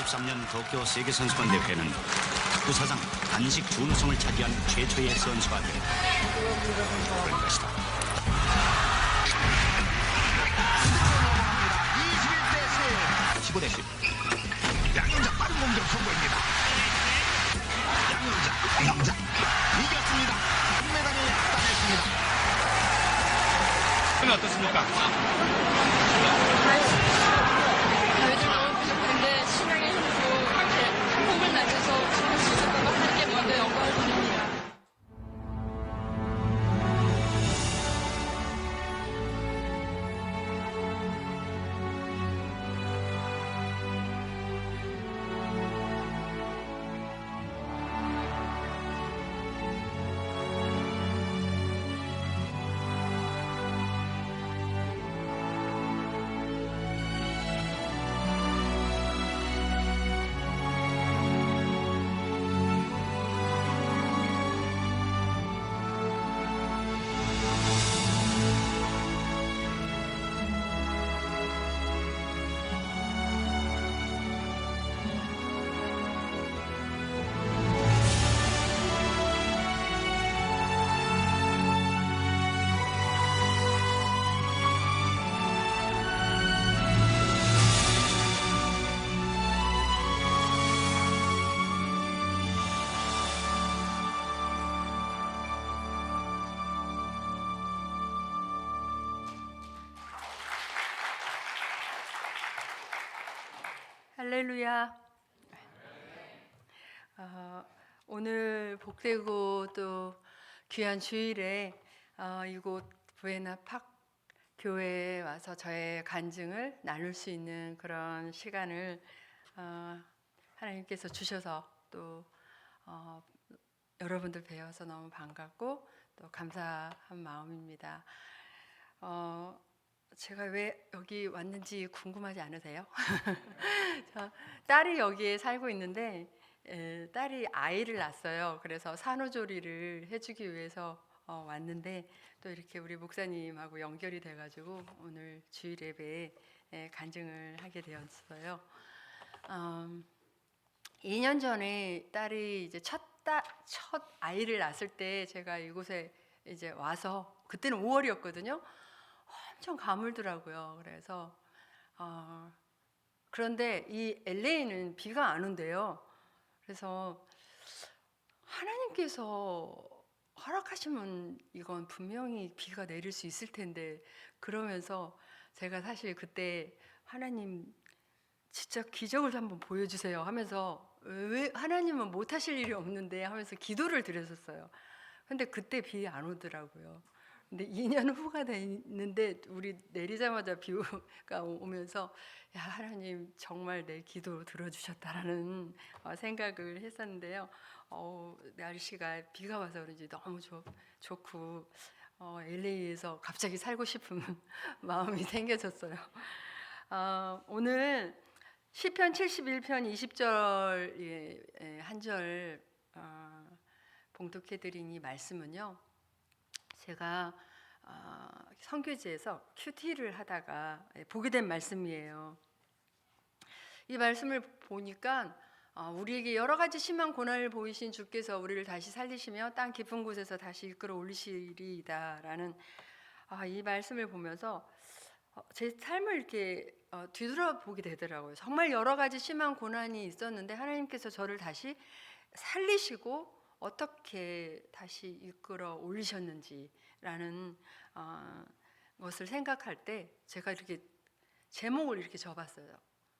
2013년 도쿄 세계선수권대회는 부사장 단식 준우승을 차지한 최초의 선수가 된 그런 것이다. 15대 10. 양현자 빠른 공격 성공입니다. 양현자 이겼습니다. 금메달에 따냈습니다. 어떻습니까? 저희들 너무 부족한데 신앙의 힘으로 이렇게 폼을 낮춰서 할 수 있었던 것 하나님께 먼저 영광을 드립니다. 할렐루야. 오늘 복되고 또 귀한 주일에 이곳 부에나 팍 교회에 와서 저의 간증을 나눌 수 있는 그런 시간을 하나님께서 주셔서 또 여러분들 뵈어서 너무 반갑고 또 감사한 마음입니다. 제가 왜 여기 왔는지 궁금하지 않으세요? 딸이 여기에 살고 있는데 딸이 아이를 낳았어요. 그래서 산후조리를 해주기 위해서 왔는데 또 이렇게 우리 목사님하고 연결이 돼가지고 오늘 주일 예배에 간증을 하게 되었어요. 2년 전에 딸이 이제 첫 아이를 낳았을 때 제가 이곳에 이제 와서 그때는 5월이었거든요. 엄청 가물더라고요. 그래서 그런데 이 LA는 비가 안 온대요. 그래서 하나님께서 허락하시면 이건 분명히 비가 내릴 수 있을 텐데 그러면서 제가 사실 그때 하나님 진짜 기적을 한번 보여주세요 하면서 왜 하나님은 못하실 일이 없는데 하면서 기도를 드렸었어요. 근데 그때 비 안 오더라고요. 근데 2년 후가 됐는데 우리 내리자마자 비가 오면서 야 하나님 정말 내 기도 들어주셨다라는 생각을 했었는데요. 날씨가 비가 와서 그런지 너무 좋고 LA에서 갑자기 살고 싶은 마음이 생겨졌어요. 오늘 시편 71편 20절 한 절 봉독해드린 이 말씀은요. 제가 선교지에서 큐티를 하다가 보게 된 말씀이에요. 이 말씀을 보니까 우리에게 여러 가지 심한 고난을 보이신 주께서 우리를 다시 살리시며 땅 깊은 곳에서 다시 이끌어 올리시리이다라는 이 말씀을 보면서 제 삶을 이렇게 뒤돌아보게 되더라고요. 정말 여러 가지 심한 고난이 있었는데 하나님께서 저를 다시 살리시고 어떻게 다시 이끌어 올리셨는지라는 것을 생각할 때 제가 이렇게 제목을 이렇게 적어봤어요.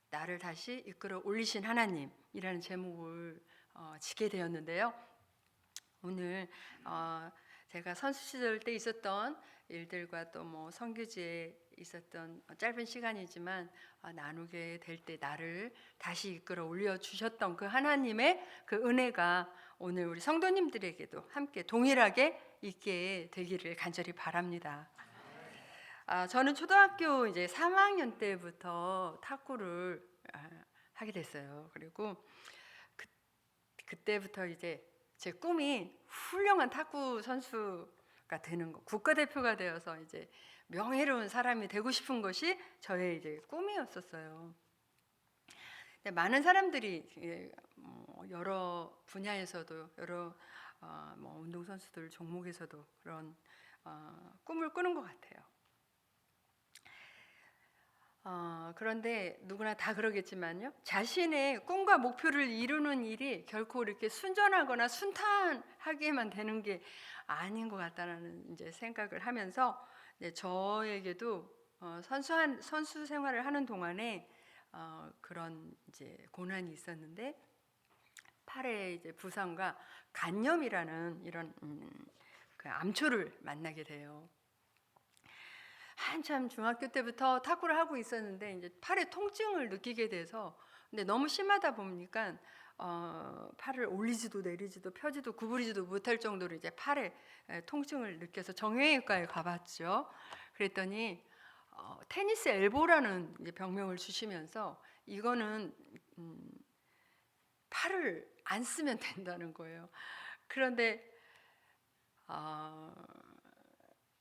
나를 다시 이끌어 올리신 하나님이라는 제목을 지게 되었는데요. 오늘 제가 선수 시절 때 있었던 일들과 또 뭐 선교지에 있었던 짧은 시간이지만 나누게 될 때 나를 다시 이끌어 올려 주셨던 그 하나님의 그 은혜가 오늘 우리 성도님들에게도 함께 동일하게 있게 되기를 간절히 바랍니다. 저는 초등학교 이제 3학년 때부터 탁구를 하게 됐어요. 그리고 그때부터 이제 제 꿈이 훌륭한 탁구 선수가 되는 거, 국가대표가 되어서 이제 명예로운 사람이 되고 싶은 것이 저의 이제 꿈이었었어요. 근데 많은 사람들이 여러 분야에서도 여러 뭐 운동 선수들 종목에서도 그런 꿈을 꾸는 것 같아요. 그런데 누구나 다 그러겠지만요, 자신의 꿈과 목표를 이루는 일이 결코 이렇게 순전하거나 순탄하게만 되는 게 아닌 것 같다는 이제 생각을 하면서 저에게도 선수 생활을 하는 동안에 그런 이제 고난이 있었는데, 팔에 이제 부상과 간염이라는 이런 그 암초를 만나게 돼요. 한참 중학교 때부터 탁구를 하고 있었는데 이제 팔에 통증을 느끼게 돼서, 근데 너무 심하다 보니까 팔을 올리지도 내리지도 펴지도 구부리지도 못할 정도로 이제 팔에 통증을 느껴서 정형외과에 가봤죠. 그랬더니 테니스 엘보라는 이제 병명을 주시면서 이거는 팔을 안 쓰면 된다는 거예요. 그런데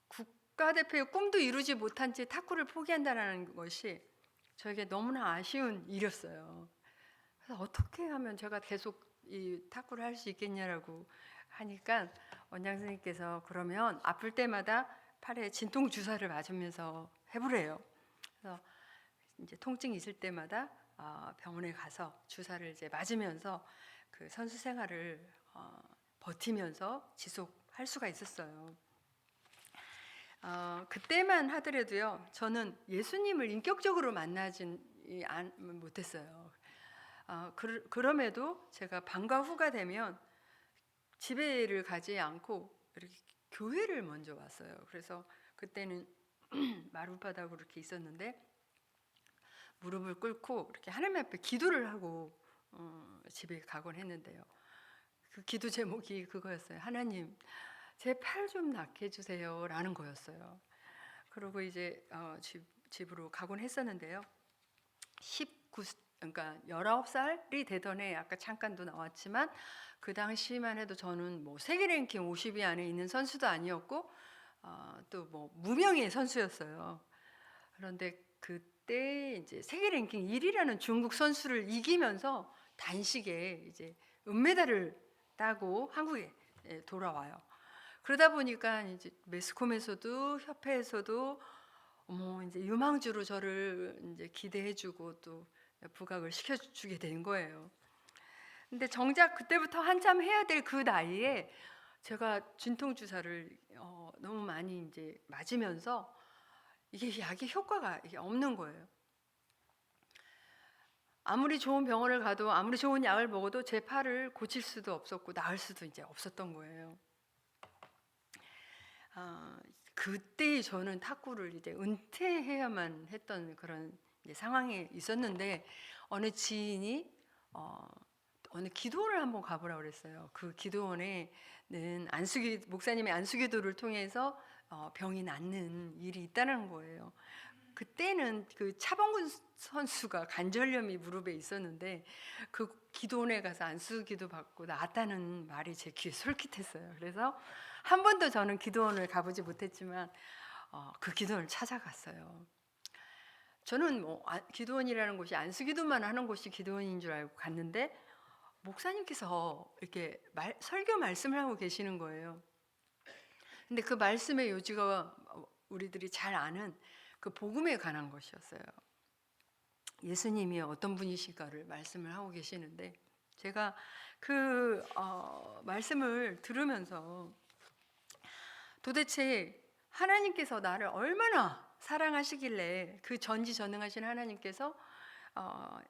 국가대표의 꿈도 이루지 못한 채 탁구를 포기한다는 것이 저에게 너무나 아쉬운 일이었어요. 그래서 어떻게 하면 제가 계속 이 탁구를 할 수 있겠냐라고 하니까 원장 선생님께서 그러면 아플 때마다 팔에 진통 주사를 맞으면서 해보래요. 그래서 이제 통증이 있을 때마다 병원에 가서 주사를 이제 맞으면서 그 선수 생활을 버티면서 지속할 수가 있었어요. 그때만 하더라도요, 저는 예수님을 인격적으로 만나진 못했어요. 그럼에도 제가 방과 후가 되면 집에를 가지 않고 이렇게 교회를 먼저 왔어요. 그래서 그때는 마룻바닥으로 이렇게 있었는데 무릎을 꿇고 이렇게 하나님 앞에 기도를 하고 집에 가곤 했는데요. 그 기도 제목이 그거였어요. 하나님, 제 팔 좀 낫게 해주세요 라는 거였어요. 그리고 이제 집으로 가곤 했었는데요. 그러니까 19살이 되던 해, 아까 잠깐도 나왔지만 그 당시만 해도 저는 뭐 세계 랭킹 50위 안에 있는 선수도 아니었고 또 뭐 무명의 선수였어요. 그런데 그때 이제 세계 랭킹 1위라는 중국 선수를 이기면서 단식에 이제 은메달을 따고 한국에 돌아와요. 그러다 보니까 이제 매스컴에서도 협회에서도 이제 유망주로 저를 이제 기대해주고 또 부각을 시켜주게 된 거예요. 근데 정작 그때부터 한참 해야 될 그 나이에 제가 진통 주사를 너무 많이 이제 맞으면서 이게 약의 효과가 이게 없는 거예요. 아무리 좋은 병원을 가도 아무리 좋은 약을 먹어도 제 팔을 고칠 수도 없었고 나을 수도 이제 없었던 거예요. 그때 저는 탁구를 이제 은퇴해야만 했던 그런 이제 상황에 있었는데 어느 지인이 어느 기도원을 한번 가보라고 그랬어요. 그 기도원에는 목사님의 안수기도를 통해서 병이 낫는 일이 있다는 거예요. 그때는 그 차범근 선수가 관절염이 무릎에 있었는데 그 기도원에 가서 안수기도 받고 나았다는 말이 제 귀에 솔깃했어요. 그래서 한 번도 저는 기도원을 가보지 못했지만 그 기도원을 찾아갔어요. 저는 뭐 기도원이라는 곳이 안수기도만 하는 곳이 기도원인 줄 알고 갔는데 목사님께서 이렇게 설교 말씀을 하고 계시는 거예요. 근데 그 말씀의 요지가 우리들이 잘 아는 그 복음에 관한 것이었어요. 예수님이 어떤 분이실까를 말씀을 하고 계시는데 제가 그 말씀을 들으면서 도대체 하나님께서 나를 얼마나 사랑하시길래 그 전지전능하신 하나님께서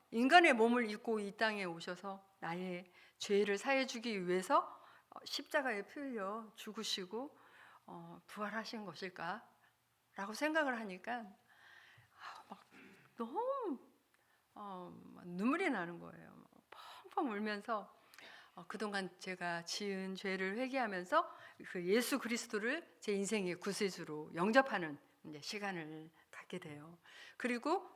인간의 몸을 입고 이 땅에 오셔서 나의 죄를 사해 주기 위해서 십자가에 피 흘려 죽으시고 부활하신 것일까? 라고 생각을 하니까 막 너무 눈물이 나는 거예요. 펑펑 울면서 그동안 제가 지은 죄를 회개하면서 그 예수 그리스도를 제 인생의 구세주로 영접하는 이제 시간을 갖게 돼요. 그리고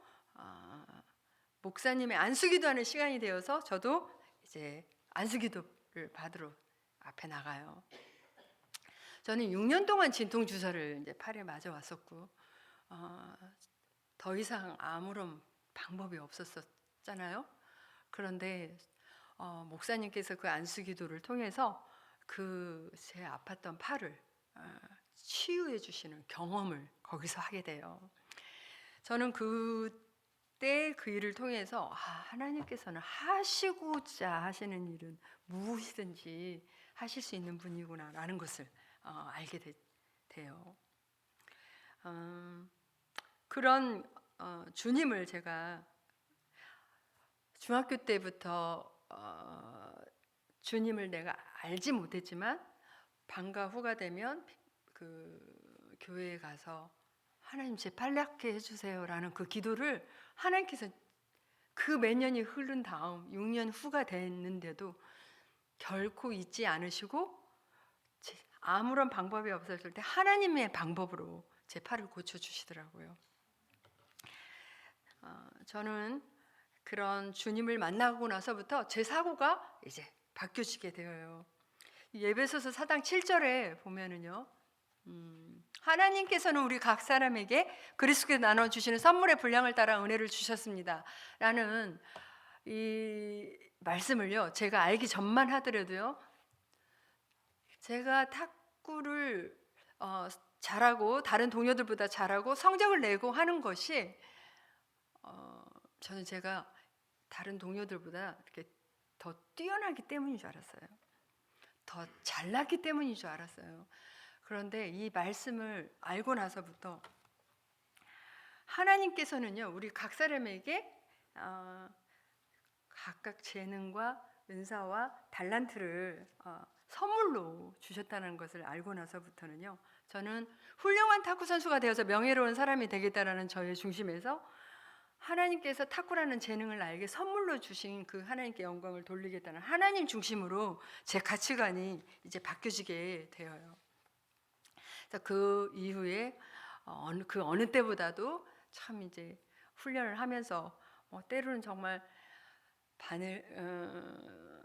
목사님의 안수기도하는 시간이 되어서 저도 이제 안수기도를 받으러 앞에 나가요. 저는 6년 동안 진통 주사를 이제 팔에 맞아 왔었고 더 이상 아무런 방법이 없었잖아요. 그런데 목사님께서 그 안수기도를 통해서 그 제 아팠던 팔을 치유해 주시는 경험을 거기서 하게 돼요. 저는 그때 그 일을 통해서 하나님께서는 하시고자 하시는 일은 무엇이든지 하실 수 있는 분이구나라는 것을 알게 돼요. 그런 주님을 제가 중학교 때부터 주님을 내가 알지 못했지만 방과 후가 되면 그 교회에 가서 하나님 제 팔 낫게 해주세요라는 그 기도를 하나님께서 그 몇 년이 흐른 다음 6년 후가 됐는데도 결코 잊지 않으시고 아무런 방법이 없었을 때 하나님의 방법으로 제 팔을 고쳐주시더라고요. 저는 그런 주님을 만나고 나서부터 제 사고가 이제 바뀌어지게 되어요. 에베소서 4장 7절에 보면은요, 하나님께서는 우리 각 사람에게 그리스도께 나눠주시는 선물의 분량을 따라 은혜를 주셨습니다 라는 이 말씀을요, 제가 알기 전만 하더라도요, 제가 탁구를 잘하고 다른 동료들보다 잘하고 성적을 내고 하는 것이 저는 제가 다른 동료들보다 이렇게 더 뛰어나기 때문인 줄 알았어요. 더 잘났기 때문인 줄 알았어요. 그런데 이 말씀을 알고 나서부터 하나님께서는요, 우리 각 사람에게 각각 재능과 은사와 달란트를 선물로 주셨다는 것을 알고 나서부터는요, 저는 훌륭한 탁구 선수가 되어서 명예로운 사람이 되겠다라는 저의 중심에서 하나님께서 탁구라는 재능을 나에게 선물로 주신 그 하나님께 영광을 돌리겠다는 하나님 중심으로 제 가치관이 이제 바뀌어지게 되어요. 그래서 그 이후에 그 어느 때보다도 참 이제 훈련을 하면서 때로는 정말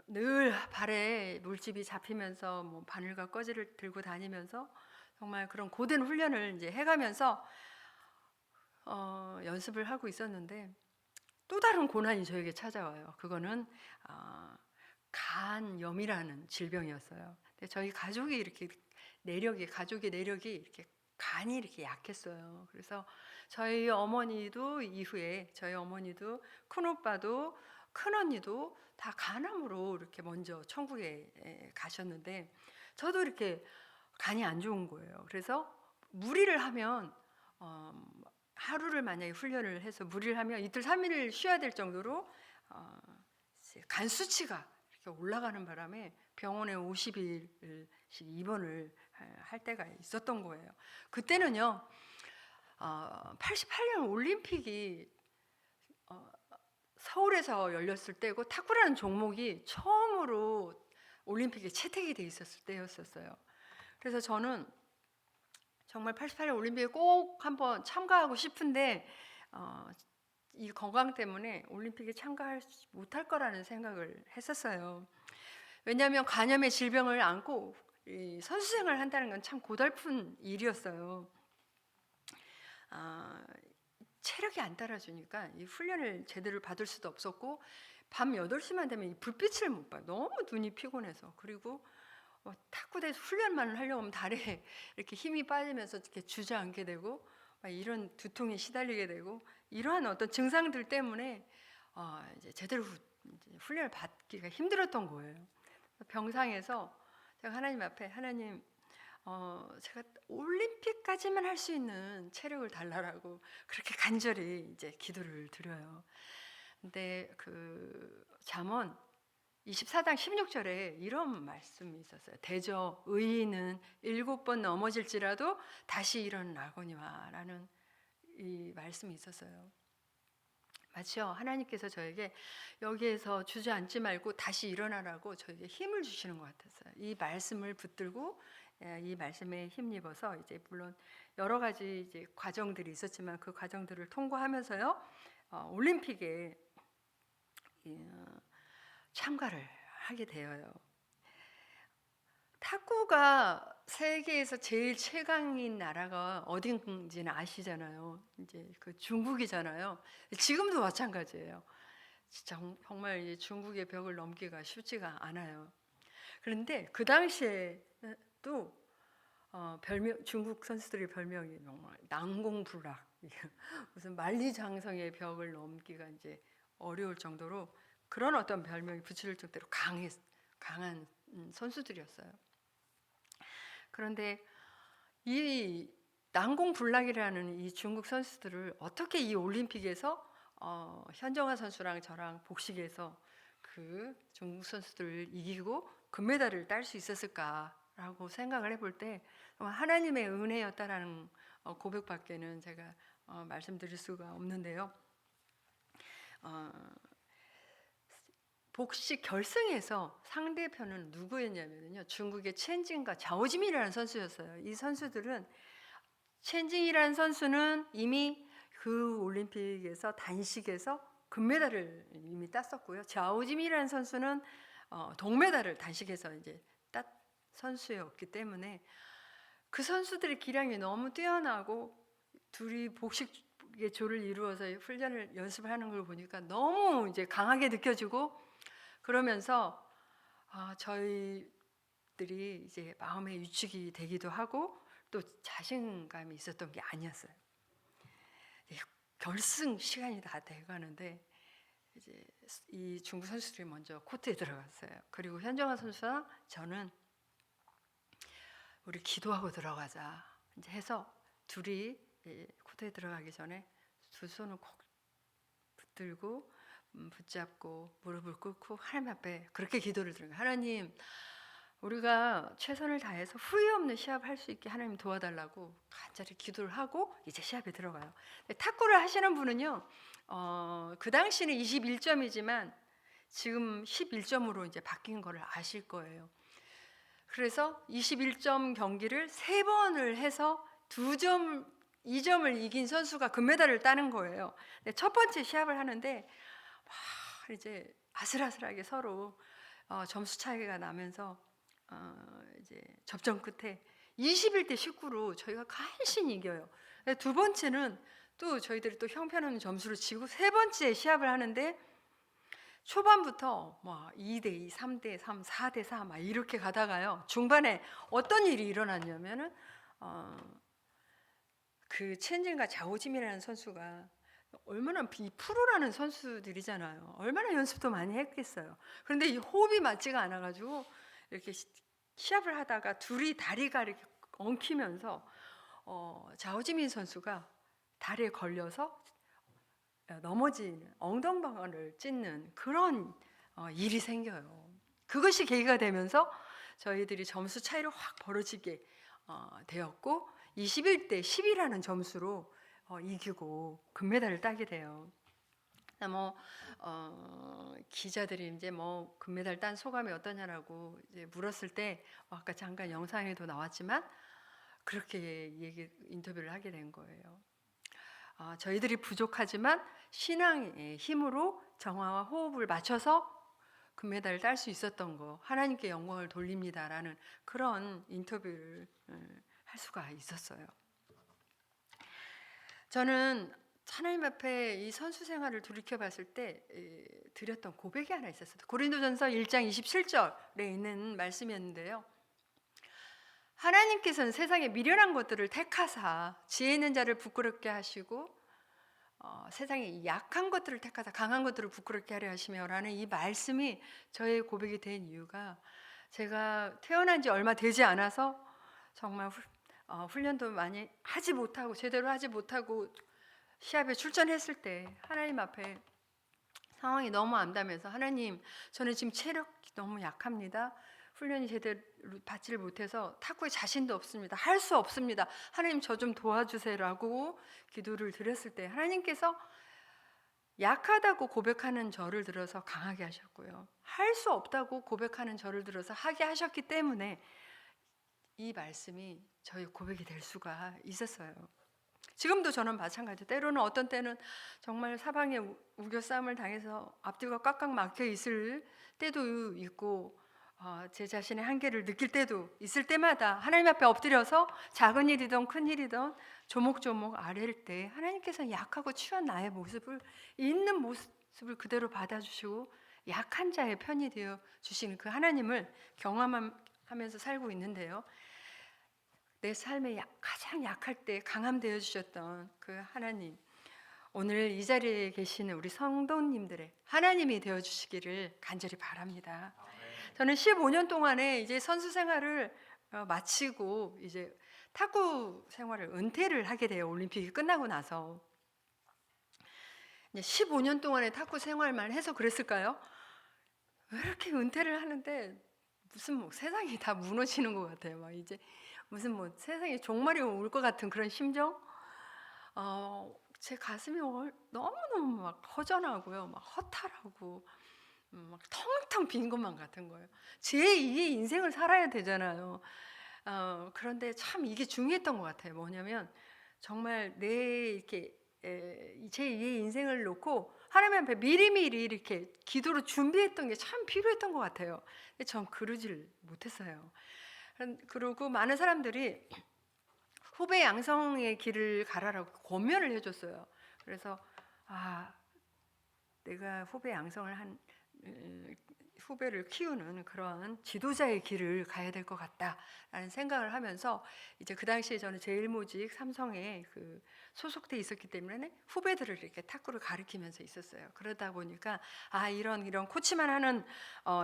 늘 발에 물집이 잡히면서 뭐 바늘과 꺼지를 들고 다니면서 정말 그런 고된 훈련을 이제 해가면서 연습을 하고 있었는데 또 다른 고난이 저에게 찾아와요. 그거는 간염이라는 질병이었어요. 근데 저희 가족이 이렇게 가족의 내력이 이렇게 간이 이렇게 약했어요. 그래서 저희 어머니도 이후에 저희 어머니도 큰 오빠도 큰 언니도 다 간암으로 이렇게 먼저 천국에 가셨는데 저도 이렇게 간이 안 좋은 거예요. 그래서 무리를 하면 하루를 만약에 훈련을 해서 무리를 하면 이틀 3일을 쉬어야 될 정도로 간 수치가 이렇게 올라가는 바람에 병원에 50일씩 입원을 할 때가 있었던 거예요. 그때는요, 88년 올림픽이 서울에서 열렸을 때고 탁구라는 종목이 처음으로 올림픽에 채택이 돼 있었을 때였었어요. 그래서 저는 정말 88년 올림픽에 꼭 한번 참가하고 싶은데 이 건강 때문에 올림픽에 참가하지 못할 거라는 생각을 했었어요. 왜냐하면 간염의 질병을 안고 선수 생활을 한다는 건 참 고달픈 일이었어요. 체력이 안 따라주니까 이 훈련을 제대로 받을 수도 없었고 밤 8시만 되면 이 불빛을 못 봐요. 너무 눈이 피곤해서. 그리고 탁구대에서 훈련만 하려고 하면 다리에 이렇게 힘이 빠지면서 이렇게 주저앉게 되고 이런 두통에 시달리게 되고 이러한 어떤 증상들 때문에 이제 제대로 이제 훈련을 받기가 힘들었던 거예요. 병상에서 제가 하나님 앞에 하나님 제가 올림픽까지만 할 수 있는 체력을 달라라고 그렇게 간절히 이제 기도를 드려요. 근데 그 잠언 24장 16절에 이런 말씀이 있었어요. 대저 의인은 7번 넘어질지라도 다시 일어나거니와 라는 이 말씀이 있었어요. 마치요, 하나님께서 저에게 여기에서 주저앉지 말고 다시 일어나라고 저에게 힘을 주시는 것 같았어요. 이 말씀을 붙들고 이 말씀에 힘입어서 이제 물론 여러 가지 이제 과정들이 있었지만 그 과정들을 통과하면서요, 올림픽에 참가를 하게 되어요. 탁구가 세계에서 제일 최강인 나라가 어딘지는 아시잖아요. 이제 그 중국이잖아요. 지금도 마찬가지예요. 진짜 정말 이 중국의 벽을 넘기가 쉽지가 않아요. 그런데 그 당시에도 별명, 중국 선수들의 별명이 정말 난공불락, 무슨 만리장성의 벽을 넘기가 이제 어려울 정도로 그런 어떤 별명이 붙일 정도로 강한 선수들이었어요. 그런데 이 난공불락이라는 이 중국 선수들을 어떻게 이 올림픽에서 현정화 선수랑 저랑 복식에서 그 중국 선수들을 이기고 금메달을 딸 수 있었을까라고 생각을 해볼 때 정말 하나님의 은혜였다라는 고백밖에는 제가 말씀드릴 수가 없는데요. 복식 결승에서 상대편은 누구였냐면요, 중국의 첸징과 자오짐이라는 선수였어요. 이 선수들은, 첸징이라는 선수는 이미 그 올림픽에서 단식에서 금메달을 이미 땄었고요. 자오짐이라는 선수는 동메달을 단식에서 이제 땄 선수였기 때문에 그 선수들의 기량이 너무 뛰어나고 둘이 복식의 조를 이루어서 훈련을 연습하는 걸 보니까 너무 이제 강하게 느껴지고, 그러면서 저희들이 이제 마음의 위축이 되기도 하고 또 자신감이 있었던 게 아니었어요. 결승 시간이 다 돼가는데 이제 이 중국 선수들이 먼저 코트에 들어갔어요. 그리고 현정화 선수와 저는 우리 기도하고 들어가자 이제 해서 둘이 코트에 들어가기 전에 두 손을 꼭 붙들고 붙잡고 무릎을 꿇고 하나님 앞에 그렇게 기도를 드린 거예요. 하나님, 우리가 최선을 다해서 후회 없는 시합할 수 있게 하나님 도와달라고 간절히 기도를 하고 이제 시합에 들어가요. 탁구를 하시는 분은요, 그 당시는 21점이지만 지금 11점으로 이제 바뀐 거를 아실 거예요. 그래서 21점 경기를 3번을 해서 2점을 이긴 선수가 금메달을 따는 거예요. 첫 번째 시합을 하는데 이제 아슬아슬하게 서로 점수 차이가 나면서 이제 접전 끝에 21대 19로 저희가 간신히 이겨요. 두 번째는 또 저희들이 또 형편없는 점수를 치고 세 번째 시합을 하는데 초반부터 뭐 2대 2, 3대 3, 4대 4 막 이렇게 가다가요. 중반에 어떤 일이 일어났냐면은 그 첸진과 자오짐이라는 선수가 얼마나 이 프로라는 선수들이잖아요. 얼마나 연습도 많이 했겠어요. 그런데 이 호흡이 맞지가 않아가지고 이렇게 시합을 하다가 둘이 다리가 이렇게 엉키면서 자오지민 선수가 다리에 걸려서 넘어진 엉덩방아를 찢는 그런 일이 생겨요. 그것이 계기가 되면서 저희들이 점수 차이로 확 벌어지게 되었고 21대 10이라는 점수로 이기고 금메달을 따게 돼요. 기자들이 이제 뭐 금메달 딴 소감이 어떠냐라고 이제 물었을 때 아까 잠깐 영상에도 나왔지만 그렇게 인터뷰를 하게 된 거예요. 저희들이 부족하지만 신앙의 힘으로 정화와 호흡을 맞춰서 금메달을 딸 수 있었던 거 하나님께 영광을 돌립니다라는 그런 인터뷰를 할 수가 있었어요. 저는 하나님 앞에 이 선수 생활을 돌이켜 봤을 때 드렸던 고백이 하나 있었어요. 고린도전서 1장 27절에 있는 말씀이었는데요. 하나님께서는 세상에 미련한 것들을 택하사 지혜 있는 자를 부끄럽게 하시고 세상에 약한 것들을 택하사 강한 것들을 부끄럽게 하려 하시며라는 이 말씀이 저의 고백이 된 이유가 제가 태어난 지 얼마 되지 않아서 정말 훈련도 많이 하지 못하고 제대로 하지 못하고 시합에 출전했을 때 하나님 앞에 상황이 너무 암담해서 하나님, 저는 지금 체력이 너무 약합니다. 훈련이 제대로 받지를 못해서 탁구에 자신도 없습니다. 할 수 없습니다. 하나님 저 좀 도와주세요라고 기도를 드렸을 때 하나님께서 약하다고 고백하는 저를 들어서 강하게 하셨고요. 할 수 없다고 고백하는 저를 들어서 하게 하셨기 때문에 이 말씀이 저희 고백이 될 수가 있었어요. 지금도 저는 마찬가지. 때로는 어떤 때는 정말 사방에 우겨싸움을 당해서 앞뒤가 꽉꽉 막혀 있을 때도 있고 제 자신의 한계를 느낄 때도 있을 때마다 하나님 앞에 엎드려서 작은 일이든 큰 일이든 조목조목 아랠 때 하나님께서 약하고 취한 나의 모습을 있는 모습 모습을 그대로 받아주시고 약한 자의 편이 되어 주시는 그 하나님을 경험하면서 살고 있는데요. 내 삶에 가장 약할 때 강함 되어 주셨던 그 하나님, 오늘 이 자리에 계시는 우리 성도님들의 하나님이 되어 주시기를 간절히 바랍니다. 저는 15년 동안에 이제 선수 생활을 마치고 이제 탁구 생활을 은퇴를 하게 돼요. 올림픽이 끝나고 나서. 15년 동안의 탁구 생활만 해서 그랬을까요? 왜 이렇게 은퇴를 하는데 무슨 뭐 세상이 다 무너지는 것 같아요. 막 이제 무슨 뭐 세상에 종말이 올 것 같은 그런 심정? 제 가슴이 너무너무 막 허전하고요. 막 허탈하고 막 텅텅 빈 것만 같은 거예요. 제 2의 인생을 살아야 되잖아요. 그런데 참 이게 중요했던 것 같아요. 뭐냐면 정말 내 이렇게 제 2의 인생을 놓고 하나님 앞에 미리미리 이렇게 기도로 준비했던 게 참 필요했던 것 같아요. 근데 전 그러질 못했어요. 그리고 많은 사람들이 후배 양성의 길을 가라라고 권면을 해줬어요. 그래서 내가 후배 양성을 한 후배를 키우는 그런 지도자의 길을 가야 될 것 같다라는 생각을 하면서 이제 그 당시에 저는 제일모직 삼성에 그 소속돼 있었기 때문에 후배들을 이렇게 탁구를 가르치면서 있었어요. 그러다 보니까 이런 코치만 하는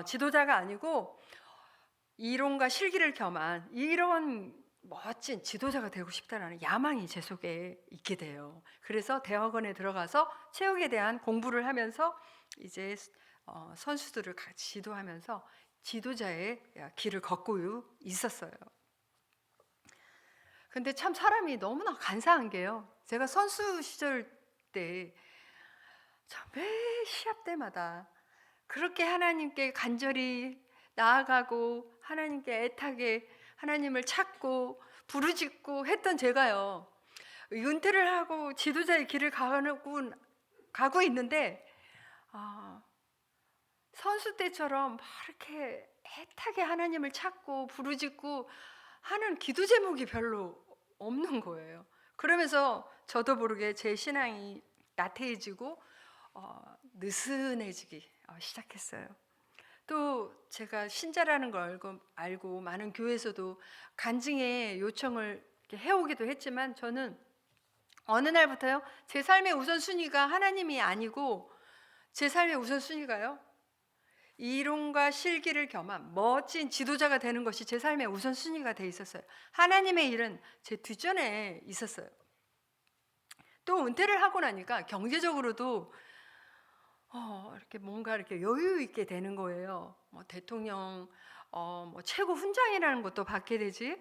지도자가 아니고 이론과 실기를 겸한 이런 멋진 지도자가 되고 싶다라는 야망이 제 속에 있게 돼요. 그래서 대학원에 들어가서 체육에 대한 공부를 하면서 이제 선수들을 같이 지도하면서 지도자의 길을 걷고 있었어요. 근데 참 사람이 너무나 간사한 게요. 제가 선수 시절 때 매 시합 때마다 그렇게 하나님께 간절히 나아가고 하나님께 애타게 하나님을 찾고 부르짖고 했던 제가요, 은퇴를 하고 지도자의 길을 가고 있는데 선수 때처럼 막 이렇게 애타게 하나님을 찾고 부르짖고 하는 기도 제목이 별로 없는 거예요. 그러면서 저도 모르게 제 신앙이 나태해지고 느슨해지기 시작했어요. 또 제가 신자라는 걸 알고 많은 교회에서도 간증의 요청을 이렇게 해오기도 했지만 저는 어느 날부터요, 제 삶의 우선순위가 하나님이 아니고 제 삶의 우선순위가요, 이론과 실기를 겸한 멋진 지도자가 되는 것이 제 삶의 우선순위가 돼 있었어요. 하나님의 일은 제 뒷전에 있었어요. 또 은퇴를 하고 나니까 경제적으로도 이렇게 뭔가 이렇게 여유 있게 되는 거예요. 뭐 대통령 뭐 최고 훈장이라는 것도 받게 되지,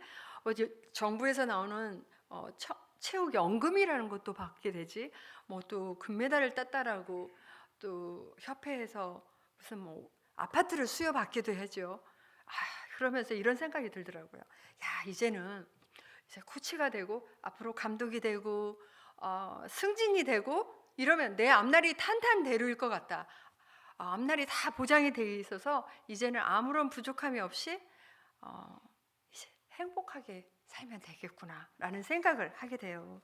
정부에서 나오는 체육 연금이라는 것도 받게 되지, 뭐 또 금메달을 땄다라고 또 협회에서 무슨 뭐 아파트를 수여받기도 하죠. 그러면서 이런 생각이 들더라고요. 이제는 이제 코치가 되고 앞으로 감독이 되고 승진이 되고 이러면 내 앞날이 탄탄대로일 것 같다. 앞날이 다 보장이 되어 있어서 이제는 아무런 부족함이 없이 이제 행복하게 살면 되겠구나라는 생각을 하게 돼요.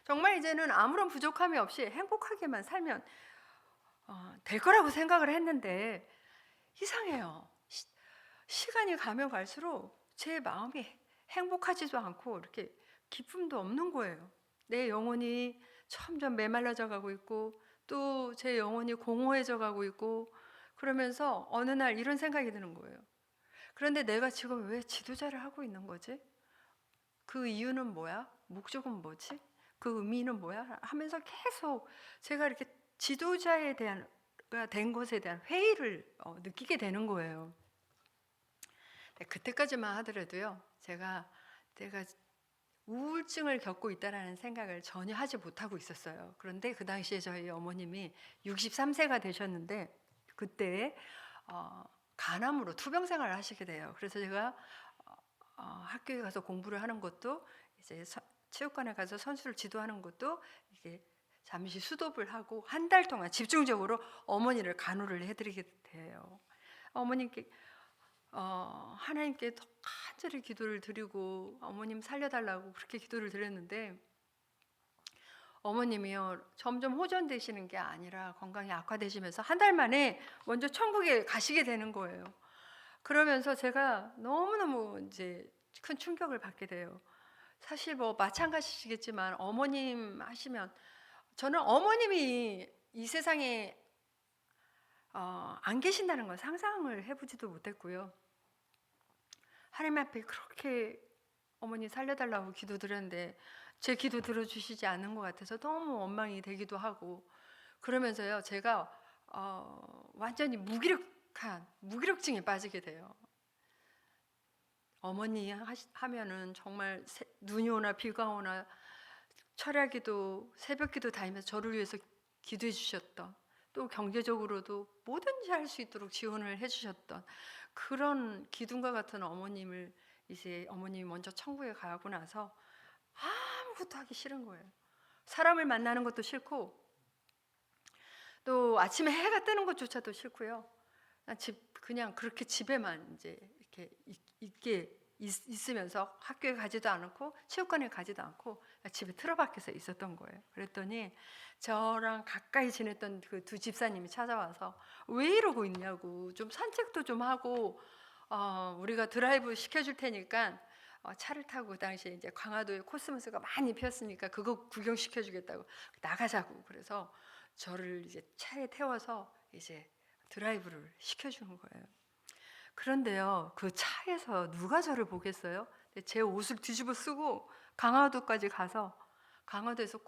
정말 이제는 아무런 부족함이 없이 행복하게만 살면 될 거라고 생각을 했는데 이상해요. 시간이 가면 갈수록 제 마음이 행복하지도 않고 이렇게 기쁨도 없는 거예요. 내 영혼이 점점 메말라져 가고 있고 또 제 영혼이 공허해져 가고 있고, 그러면서 어느 날 이런 생각이 드는 거예요. 그런데 내가 지금 왜 지도자를 하고 있는 거지? 그 이유는 뭐야? 목적은 뭐지? 그 의미는 뭐야? 하면서 계속 제가 이렇게 지도자에 대한 된 것에 대한 회의를 느끼게 되는 거예요. 그때까지만 하더라도요, 제가 우울증을 겪고 있다라는 생각을 전혀 하지 못하고 있었어요. 그런데 그 당시에 저희 어머님이 63세가 되셨는데 그때 간암으로 투병 생활을 하시게 돼요. 그래서 제가 학교에 가서 공부를 하는 것도, 이제 체육관에 가서 선수를 지도하는 것도 이게 잠시 수도을 하고 한 달 동안 집중적으로 어머니를 간호를 해드리게 돼요. 어머님께 하나님께 더 간절히 기도를 드리고 어머님 살려달라고 그렇게 기도를 드렸는데 어머님이요 점점 호전되시는 게 아니라 건강이 악화되시면서 한 달 만에 먼저 천국에 가시게 되는 거예요. 그러면서 제가 너무너무 이제 큰 충격을 받게 돼요. 사실 뭐 마찬가지시겠지만 어머님 하시면 저는 어머님이 이 세상에 안 계신다는 걸 상상을 해보지도 못했고요. 하나님 앞에 그렇게 어머니 살려달라고 기도드렸는데 제 기도 들어주시지 않는 것 같아서 너무 원망이 되기도 하고 그러면서요 제가 완전히 무기력증에 빠지게 돼요. 어머니 하면은 정말 눈이 오나 비가 오나 철야기도 새벽기도 다니면서 저를 위해서 기도해 주셨던 또 경제적으로도 뭐든지 할 수 있도록 지원을 해주셨던 그런 기둥과 같은 어머님을 이제 어머님이 먼저 천국에 가고 나서 아무것도 하기 싫은 거예요. 사람을 만나는 것도 싫고 또 아침에 해가 뜨는 것조차도 싫고요. 그냥 그렇게 집에만 이제 이렇게 있게 있으면서 학교에 가지도 않고 체육관에 가지도 않고 집에 틀어박혀서 있었던 거예요. 그랬더니 저랑 가까이 지냈던 그 두 집사님이 찾아와서 왜 이러고 있냐고 좀 산책도 좀 하고 우리가 드라이브 시켜줄 테니까 차를 타고 그 당시에 이제 광화도에 코스모스가 많이 피었으니까 그거 구경시켜주겠다고 나가자고 그래서 저를 이제 차에 태워서 이제 드라이브를 시켜주는 거예요. 그런데요 그 차에서 누가 저를 보겠어요? 제 옷을 뒤집어 쓰고 강화도까지 가서 강화도에서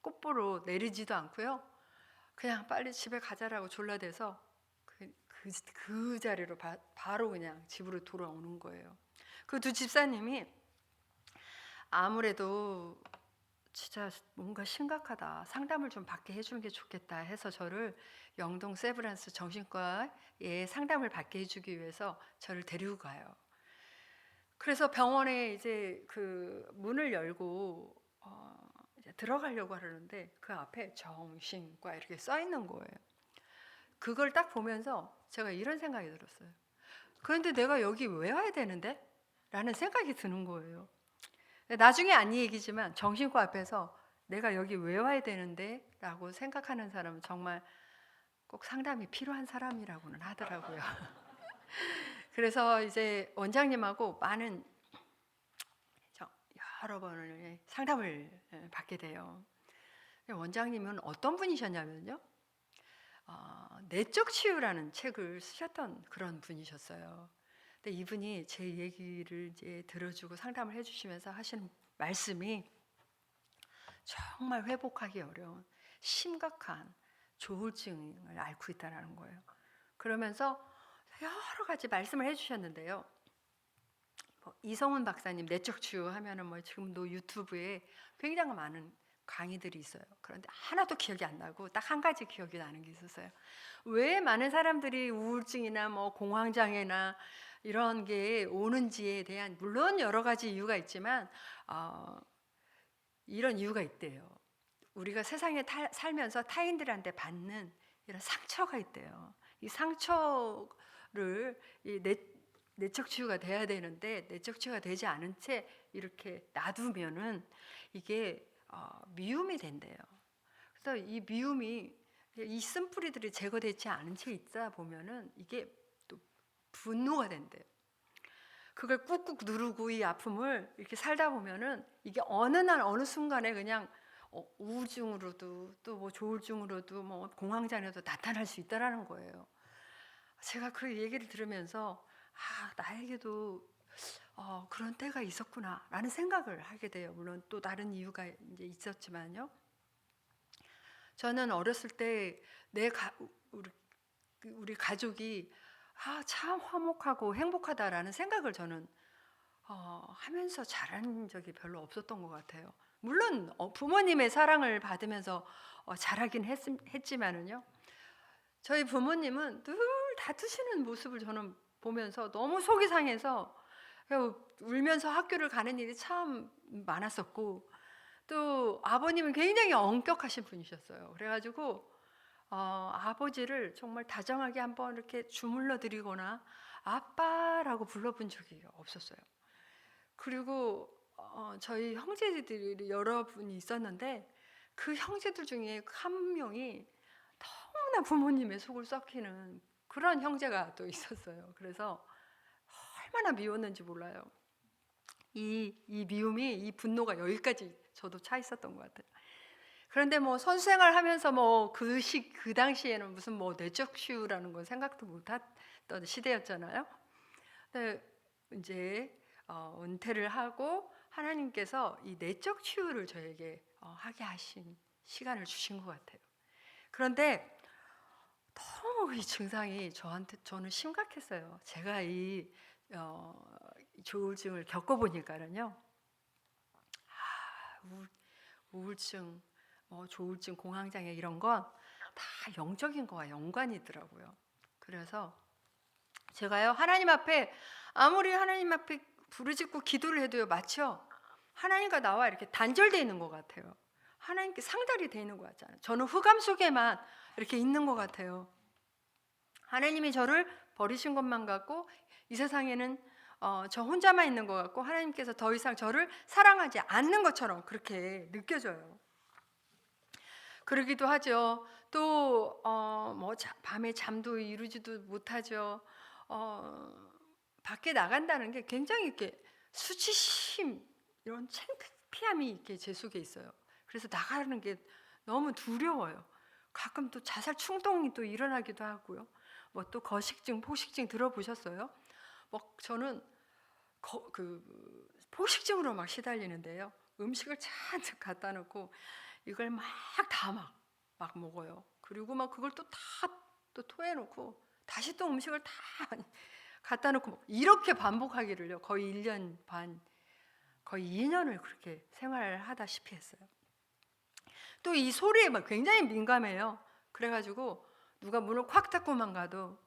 꽃보러 내리지도 않고요 그냥 빨리 집에 가자라고 졸라대서 그 자리로 바로 그냥 집으로 돌아오는 거예요. 그 두 집사님이 아무래도 진짜 뭔가 심각하다 상담을 좀 받게 해주는 게 좋겠다 해서 저를 영동 세브란스 정신과에 상담을 받게 해주기 위해서 저를 데리고 가요. 그래서 병원에 이제 그 문을 열고 이제 들어가려고 하려는데 그 앞에 정신과 이렇게 써 있는 거예요. 그걸 딱 보면서 제가 이런 생각이 들었어요. 그런데 내가 여기 왜 와야 되는데? 라는 생각이 드는 거예요. 나중에 안 얘기지만 정신과 앞에서 내가 여기 왜 와야 되는데? 라고 생각하는 사람은 정말 꼭 상담이 필요한 사람이라고는 하더라고요. 그래서 이제 원장님하고 많은 여러 번을 상담을 받게 돼요. 원장님은 어떤 분이셨냐면요. 내적 치유라는 책을 쓰셨던 그런 분이셨어요. 근데 이분이 제 얘기를 이제 들어주고 상담을 해주시면서 하시는 말씀이 정말 회복하기 어려운 심각한 조울증을 앓고 있다는 거예요. 그러면서 여러 가지 말씀을 해주셨는데요. 이성훈 박사님 내적 치유 하면은 뭐 지금도 유튜브에 굉장히 많은 강의들이 있어요. 그런데 하나도 기억이 안 나고 딱 한 가지 기억이 나는 게 있었어요. 왜 많은 사람들이 우울증이나 뭐 공황장애나 이런 게 오는지에 대한 물론 여러 가지 이유가 있지만 이런 이유가 있대요. 우리가 세상에 살면서 타인들한테 받는 이런 상처가 있대요. 이 상처를 내적 치유가 돼야 되는데 내적 치유가 되지 않은 채 이렇게 놔두면은 이게 미움이 된대요. 그래서 이 미움이 이 쓴뿌리들이 제거되지 않은 채 있다 보면은 이게 또 분노가 된대요. 그걸 꾹꾹 누르고 이 아픔을 이렇게 살다 보면은 이게 어느 날 어느 순간에 그냥 우울증으로도 또 뭐 조울증으로도 뭐 공황장애도 나타날 수 있다라는 거예요. 제가 그 얘기를 들으면서 나에게도 그런 때가 있었구나라는 생각을 하게 돼요. 물론 또 다른 이유가 이제 있었지만요. 저는 어렸을 때 우리 가족이 참 화목하고 행복하다라는 생각을 저는 하면서 자란 적이 별로 없었던 것 같아요. 물론 부모님의 사랑을 받으면서 자라긴 했지만은요. 저희 부모님은 늘 다투시는 모습을 저는 보면서 너무 속이 상해서 울면서 학교를 가는 일이 참 많았었고 또 아버님은 굉장히 엄격하신 분이셨어요. 그래가지고 아버지를 정말 다정하게 한번 이렇게 주물러 드리거나 아빠라고 불러본 적이 없었어요. 그리고 저희 형제들이 여러 분이 있었는데 그 형제들 중에 한 명이 너무나 부모님의 속을 썩히는 그런 형제가 또 있었어요. 그래서 얼마나 미웠는지 몰라요. 이 미움이, 이 분노가 여기까지 저도 차 있었던 것 같아요. 그런데 뭐 선수생활 하면서 뭐 그 당시에는 무슨 뭐 내적 치유라는 건 생각도 못했던 시대였잖아요. 근데 이제 은퇴를 하고 하나님께서 이 내적 치유를 저에게 하게 하신 시간을 주신 것 같아요. 그런데 너무 이 증상이 저는 심각했어요. 제가 이 조울증을 겪어보니까는요. 우울증, 조울증, 공황장애 이런 건 다 영적인 거와 연관이 있더라고요. 그래서 제가요 하나님 앞에 아무리 하나님 앞에 부르짖고 기도를 해도요 마치요 하나님과 나와 이렇게 단절되어 있는 것 같아요. 하나님께 상달이 되어 있는 것 같잖아요. 저는 흑암 속에만 이렇게 있는 것 같아요. 하나님이 저를 버리신 것만 같고 이 세상에는 저 혼자만 있는 것 같고 하나님께서 더 이상 저를 사랑하지 않는 것처럼 그렇게 느껴져요. 그러기도 하죠. 또 밤에 잠도 이루지도 못하죠. 밖에 나간다는 게 굉장히 이렇게 수치심 이런 창피함이 이렇게 제 속에 있어요. 그래서 나가는 게 너무 두려워요. 가끔 또 자살 충동이 또 일어나기도 하고요. 뭐 또 거식증, 포식증 들어보셨어요? 저는 포식증으로 막 시달리는데요. 음식을 잔뜩 갖다 놓고 이걸 막 먹어요. 그리고 막 그걸 또 토해놓고 다시 또 음식을 다 갖다 놓고 이렇게 반복하기를요. 거의 1년 반, 거의 2년을 그렇게 생활을 하다시피 했어요. 또 이 소리에 막 굉장히 민감해요. 그래가지고 누가 문을 콱 닫고만 가도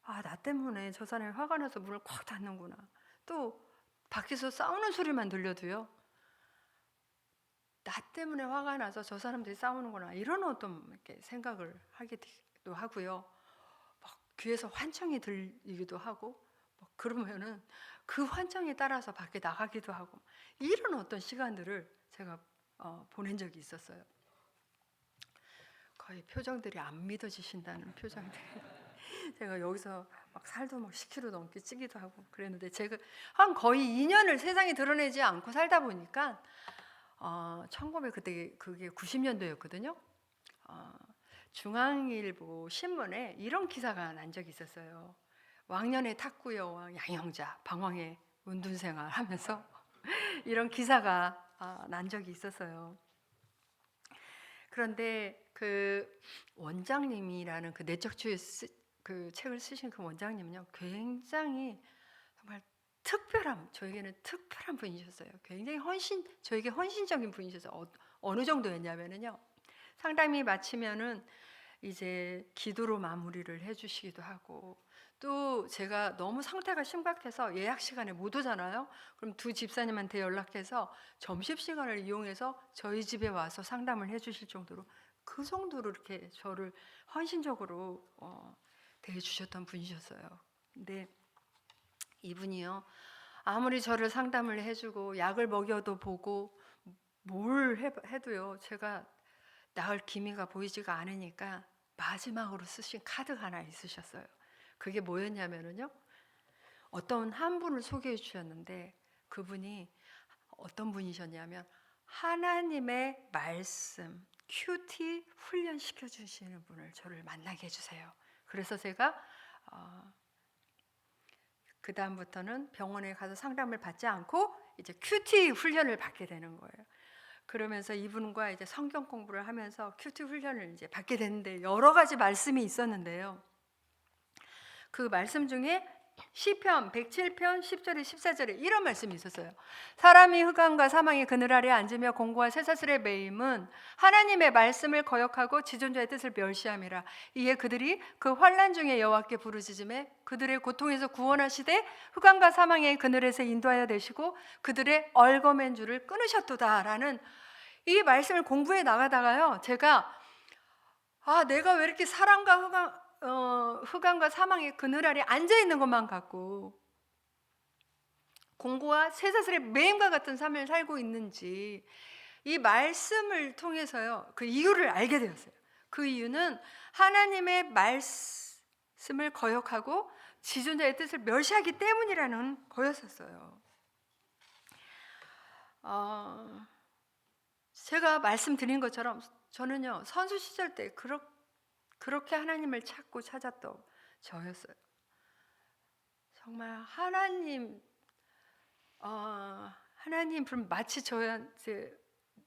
나 때문에 저 사람이 화가 나서 문을 콱 닫는구나. 또 밖에서 싸우는 소리만 들려도요. 나 때문에 화가 나서 저 사람들이 싸우는구나. 이런 어떤 이렇게 생각을 하기도 하고요. 막 귀에서 환청이 들리기도 하고 그러면은 그 환청에 따라서 밖에 나가기도 하고 이런 어떤 시간들을 제가 보낸 적이 있었어요. 거의 표정들이 안 믿어지신다는 표정들이 제가 여기서 막 살도 막 10kg 넘게 찌기도 하고 그랬는데 제가 한 거의 2년을 세상에 드러내지 않고 살다 보니까 1900 그때 그게 90년도였거든요. 중앙일보 신문에 이런 기사가 난 적이 있었어요. 왕년의 탁구 여왕 양영자 방황의 운둔생활 하면서 이런 기사가 난 적이 있었어요. 그런데 그 원장님이라는 그 내적 치유 그 책을 쓰신 그 원장님은요 굉장히 정말 저에게는 특별한 분이셨어요. 굉장히 저에게 헌신적인 분이셨어요. 어느 정도였냐면요. 상담이 마치면은 이제 기도로 마무리를 해주시기도 하고 또 제가 너무 상태가 심각해서 예약 시간에 못 오잖아요. 그럼 두 집사님한테 연락해서 점심시간을 이용해서 저희 집에 와서 상담을 해주실 정도로 그 정도로 이렇게 저를 헌신적으로 대해주셨던 분이셨어요. 근데 이분이요 아무리 저를 상담을 해주고 약을 먹여도 보고 뭘 해도요 제가 나을 기미가 보이지가 않으니까 마지막으로 쓰신 카드가 하나 있으셨어요. 그게 뭐였냐면요 어떤 한 분을 소개해 주셨는데 그분이 어떤 분이셨냐면 하나님의 말씀 큐티 훈련시켜 주시는 분을 저를 만나게 해주세요. 그래서 제가 그 다음부터는 병원에 가서 상담을 받지 않고 이제 큐티 훈련을 받게 되는 거예요. 그러면서 이분과 이제 성경 공부를 하면서 큐티 훈련을 이제 받게 됐는데 여러 가지 말씀이 있었는데요. 그 말씀 중에 시편 107편 10절에 14절에 이런 말씀이 있었어요. 사람이 흑암과 사망의 그늘 아래 앉으며 공고와 쇠사슬에 매임은 하나님의 말씀을 거역하고 지존자의 뜻을 멸시함이라. 이에 그들이 그 환난 중에 여호와께 부르짖음에 그들의 고통에서 구원하시되 흑암과 사망의 그늘에서 인도하여 내시고 그들의 얼거맨 줄을 끊으셨도다라는 이 말씀을 공부해 나가다가요 제가 내가 왜 이렇게 사랑과 흑암과 사망의 그늘 아래 앉아 있는 것만 같고 공고와 쇠사슬의 매임과 같은 삶을 살고 있는지 이 말씀을 통해서요, 그 이유를 알게 되었어요. 그 이유는 하나님의 말씀을 거역하고 지존자의 뜻을 멸시하기 때문이라는 거였었어요. 제가 말씀드린 것처럼 저는요, 선수 시절 때 그렇게 하나님을 찾고 찾았던 저였어요. 정말 하나님 부름 마치 저한테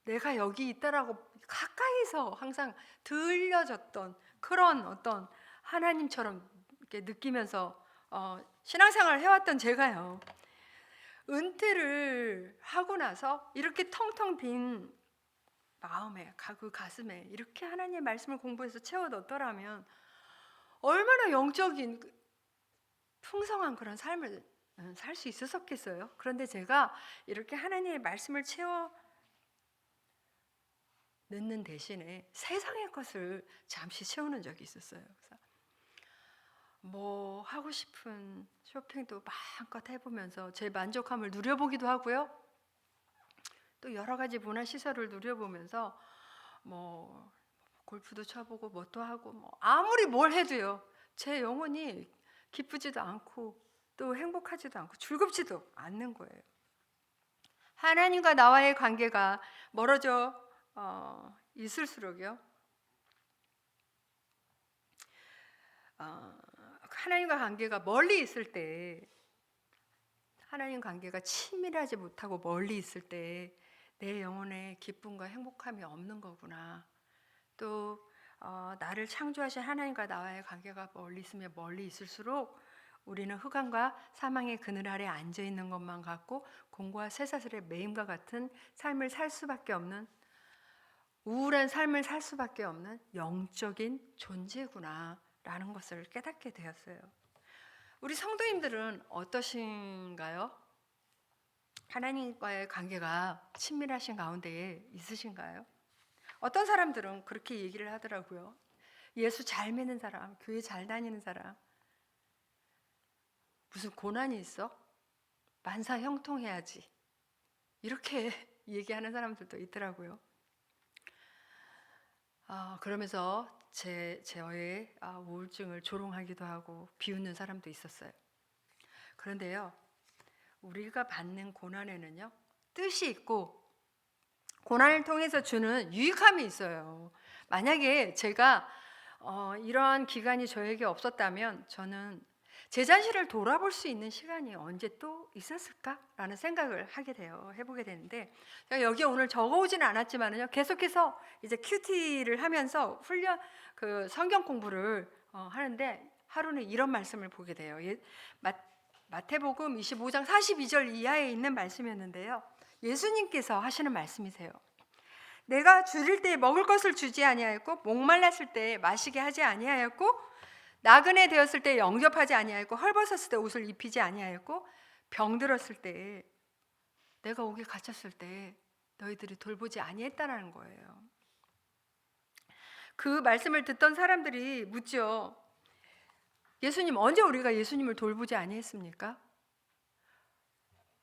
내가 여기 있다라고 가까이서 항상 들려졌던 그런 어떤 하나님처럼 이렇게 느끼면서 신앙생활을 해왔던 제가요, 은퇴를 하고 나서 이렇게 텅텅 빈 마음에, 그 가슴에 이렇게 하나님의 말씀을 공부해서 채워 넣었더라면 얼마나 영적인 풍성한 그런 삶을 살 수 있었겠어요. 그런데 제가 이렇게 하나님의 말씀을 채워 넣는 대신에 세상의 것을 잠시 채우는 적이 있었어요. 그래서 뭐 하고 싶은 쇼핑도 마음껏 해보면서 제 만족함을 누려보기도 하고요. 또 여러 가지 문화 시설을 누려보면서 뭐 골프도 쳐보고 뭣도 하고 뭐 아무리 뭘 해도요, 제 영혼이 기쁘지도 않고 또 행복하지도 않고 즐겁지도 않는 거예요. 하나님과 나와의 관계가 멀어져 있을수록요, 하나님과 관계가 멀리 있을 때, 하나님 관계가 친밀하지 못하고 멀리 있을 때 내 영혼에 기쁨과 행복함이 없는 거구나. 또 나를 창조하신 하나님과 나와의 관계가 멀리 있으면 멀리 있을수록 우리는 흑암과 사망의 그늘 아래 앉아 있는 것만 같고 공고와 쇠사슬의 매임과 같은 삶을 살 수밖에 없는, 우울한 삶을 살 수밖에 없는 영적인 존재구나라는 것을 깨닫게 되었어요. 우리 성도님들은 어떠신가요? 하나님과의 관계가 친밀하신 가운데에 있으신가요? 어떤 사람들은 그렇게 얘기를 하더라고요. 예수 잘 믿는 사람, 교회 잘 다니는 사람, 무슨 고난이 있어? 만사 형통해야지. 이렇게 얘기하는 사람들도 있더라고요. 그러면서 저의 우울증을 조롱하기도 하고 비웃는 사람도 있었어요. 그런데요, 우리가 받는 고난에는요, 뜻이 있고 고난을 통해서 주는 유익함이 있어요. 만약에 제가 이러한 기간이 저에게 없었다면 저는 제 자신을 돌아볼 수 있는 시간이 언제 또 있었을까라는 생각을 해보게 되는데, 제가 여기에 오늘 적어오지는 않았지만요, 계속해서 이제 큐티를 하면서 성경 공부를 하는데 하루는 이런 말씀을 보게 돼요. 마태복음 25장 42절 이하에 있는 말씀이었는데요, 예수님께서 하시는 말씀이세요. 내가 줄일 때 먹을 것을 주지 아니하였고 목말랐을 때 마시게 하지 아니하였고 나그네 되었을 때 영접하지 아니하였고 헐벗었을 때 옷을 입히지 아니하였고 병들었을 때 내가 옥에 갇혔을 때 너희들이 돌보지 아니했다는 거예요. 그 말씀을 듣던 사람들이 묻죠. 예수님, 언제 우리가 예수님을 돌보지 아니했습니까?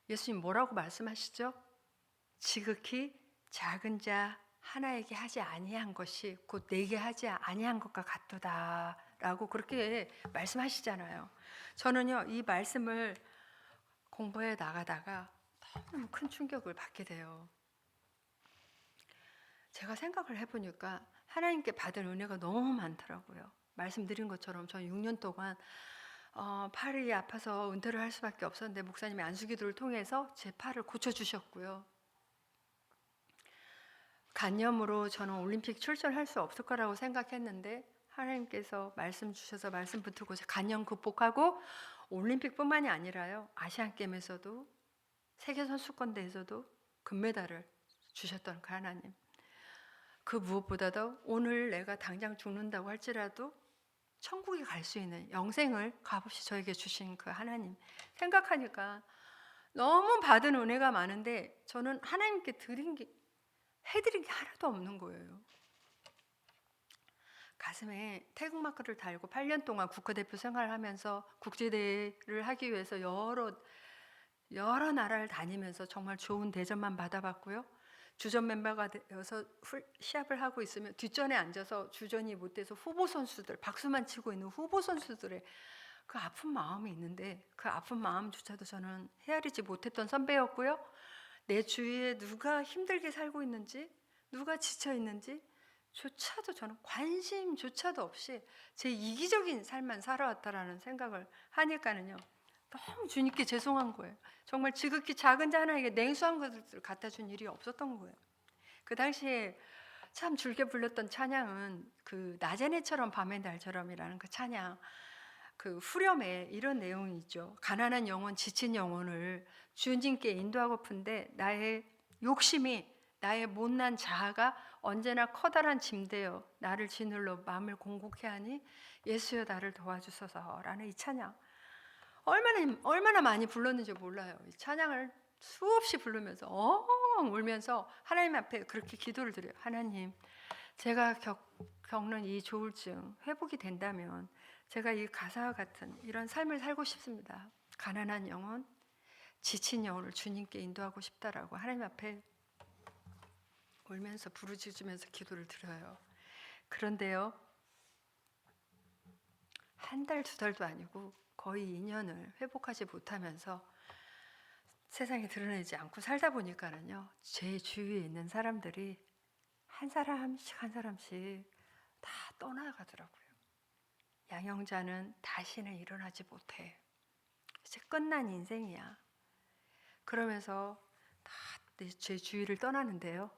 예수님 뭐라고 말씀하시죠? 지극히 작은 자 하나에게 하지 아니한 것이 곧 내게 하지 아니한 것과 같도다 라고 그렇게 말씀하시잖아요. 저는요, 이 말씀을 공부해 나가다가 너무 큰 충격을 받게 돼요. 제가 생각을 해보니까 하나님께 받은 은혜가 너무 많더라고요. 말씀드린 것처럼 전 6년 동안 팔이 아파서 은퇴를 할 수밖에 없었는데 목사님의 안수기도를 통해서 제 팔을 고쳐주셨고요. 간염으로 저는 올림픽 출전할 수 없을 거라고 생각했는데 하나님께서 말씀 주셔서 말씀 붙들고 간염 극복하고 올림픽뿐만이 아니라요, 아시안게임에서도 세계선수권대회에서도 금메달을 주셨던 그 하나님, 그 무엇보다도 오늘 내가 당장 죽는다고 할지라도 천국에 갈 수 있는 영생을 값없이 저에게 주신 그 하나님 생각하니까 너무 받은 은혜가 많은데 저는 하나님께 해드린 게 하나도 없는 거예요. 가슴에 태극마크를 달고 8년 동안 국가대표 생활을 하면서 국제대회를 하기 위해서 여러 여러 나라를 다니면서 정말 좋은 대접만 받아봤고요. 주전 멤버가 되어서 시합을 하고 있으면 뒷전에 앉아서 주전이 못 돼서 후보 선수들, 박수만 치고 있는 후보 선수들의 그 아픈 마음이 있는데 그 아픈 마음조차도 저는 헤아리지 못했던 선배였고요. 내 주위에 누가 힘들게 살고 있는지, 누가 지쳐 있는지 조차도 저는 관심조차도 없이 제 이기적인 삶만 살아왔다라는 생각을 하니까는요. 너무 주님께 죄송한 거예요. 정말 지극히 작은 자 하나에게 냉수한 것을 갖다 준 일이 없었던 거예요. 그 당시에 참 즐겨 불렀던 찬양은 그 낮의 해처럼 밤의 달처럼이라는 그 찬양, 그 후렴에 이런 내용이 있죠. 가난한 영혼, 지친 영혼을 주님께 인도하고픈데 나의 욕심이, 나의 못난 자아가 언제나 커다란 짐되어 나를 짓눌러 마음을 공곡해 하니 예수여 나를 도와주소서라는 이 찬양, 얼마나 많이 불렀는지 몰라요. 이 찬양을 수없이 부르면서 엉엉 울면서 하나님 앞에 그렇게 기도를 드려요. 하나님, 제가 겪는 이 조울증 회복이 된다면 제가 이 가사와 같은 이런 삶을 살고 싶습니다. 가난한 영혼, 지친 영혼을 주님께 인도하고 싶다라고 하나님 앞에 울면서 부르짖으면서 기도를 드려요. 그런데요, 한 달, 두 달도 아니고 거의 2년을 회복하지 못하면서 세상에 드러내지 않고 살다 보니까는요, 제 주위에 있는 사람들이 한 사람씩 한 사람씩 다 떠나가더라고요. 양형자는 다시는 일어나지 못해. 이제 끝난 인생이야. 그러면서 다 제 주위를 떠나는데요,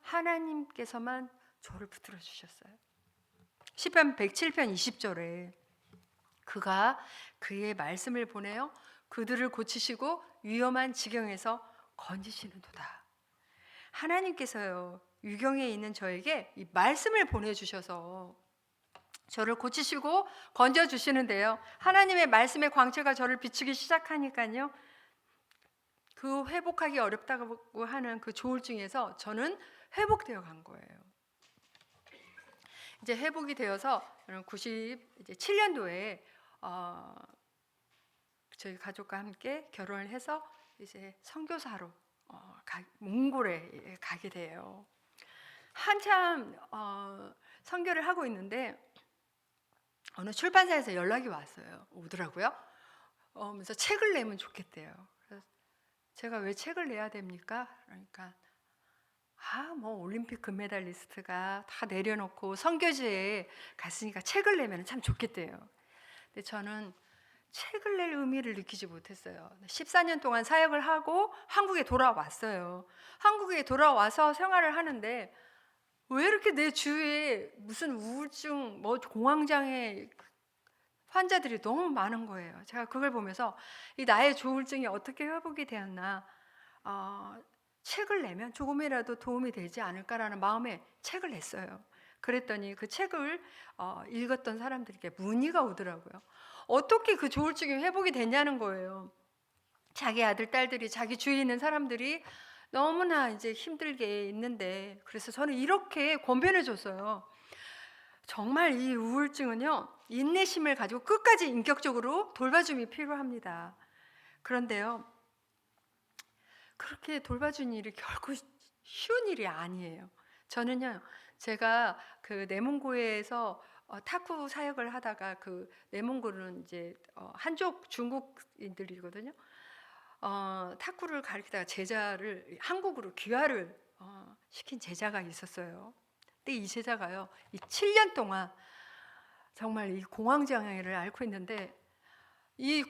하나님께서만 저를 붙들어 주셨어요. 시편 107편 20절에 그가 그의 말씀을 보내어 그들을 고치시고 위험한 지경에서 건지시는도다. 하나님께서요, 유경에 있는 저에게 이 말씀을 보내주셔서 저를 고치시고 건져주시는데요, 하나님의 말씀의 광채가 저를 비추기 시작하니까요, 그 회복하기 어렵다고 하는 그 조울증에서 저는 회복되어 간 거예요. 이제 회복이 되어서 97년도에 저희 가족과 함께 결혼을 해서 이제 선교사로 몽골에 가게 돼요. 한참 선교를 하고 있는데 어느 출판사에서 연락이 오더라고요. 그래서 책을 내면 좋겠대요. 그래서 제가 왜 책을 내야 됩니까? 그러니까 뭐 올림픽 금메달리스트가 다 내려놓고 선교지에 갔으니까 책을 내면 참 좋겠대요. 근데 저는 책을 낼 의미를 느끼지 못했어요. 14년 동안 사역을 하고 한국에 돌아왔어요. 한국에 돌아와서 생활을 하는데 왜 이렇게 내 주위에 무슨 우울증, 공황장애 환자들이 너무 많은 거예요. 제가 그걸 보면서 이 나의 조울증이 어떻게 회복이 되었나, 책을 내면 조금이라도 도움이 되지 않을까라는 마음에 책을 냈어요. 그랬더니 그 책을 읽었던 사람들에게 문의가 오더라고요. 어떻게 그 조울증이 회복이 됐냐는 거예요. 자기 아들, 딸들이, 자기 주위에 있는 사람들이 너무나 이제 힘들게 있는데, 그래서 저는 이렇게 권변해 줬어요. 정말 이 우울증은요, 인내심을 가지고 끝까지 인격적으로 돌봐줌이 필요합니다. 그런데요, 그렇게 돌봐주는 일이 결코 쉬운 일이 아니에요. 저는요, 제가 그 내몽고에서 탁구 사역을 하다가, 그 내몽고는 이제 한족 중국인들이거든요. 탁구를 가르치다가 제자를 한국으로 귀화를 시킨 제자가 있었어요. 근데 이 제자가요, 이 7년 동안 정말 이 공황장애를 앓고 있는데 이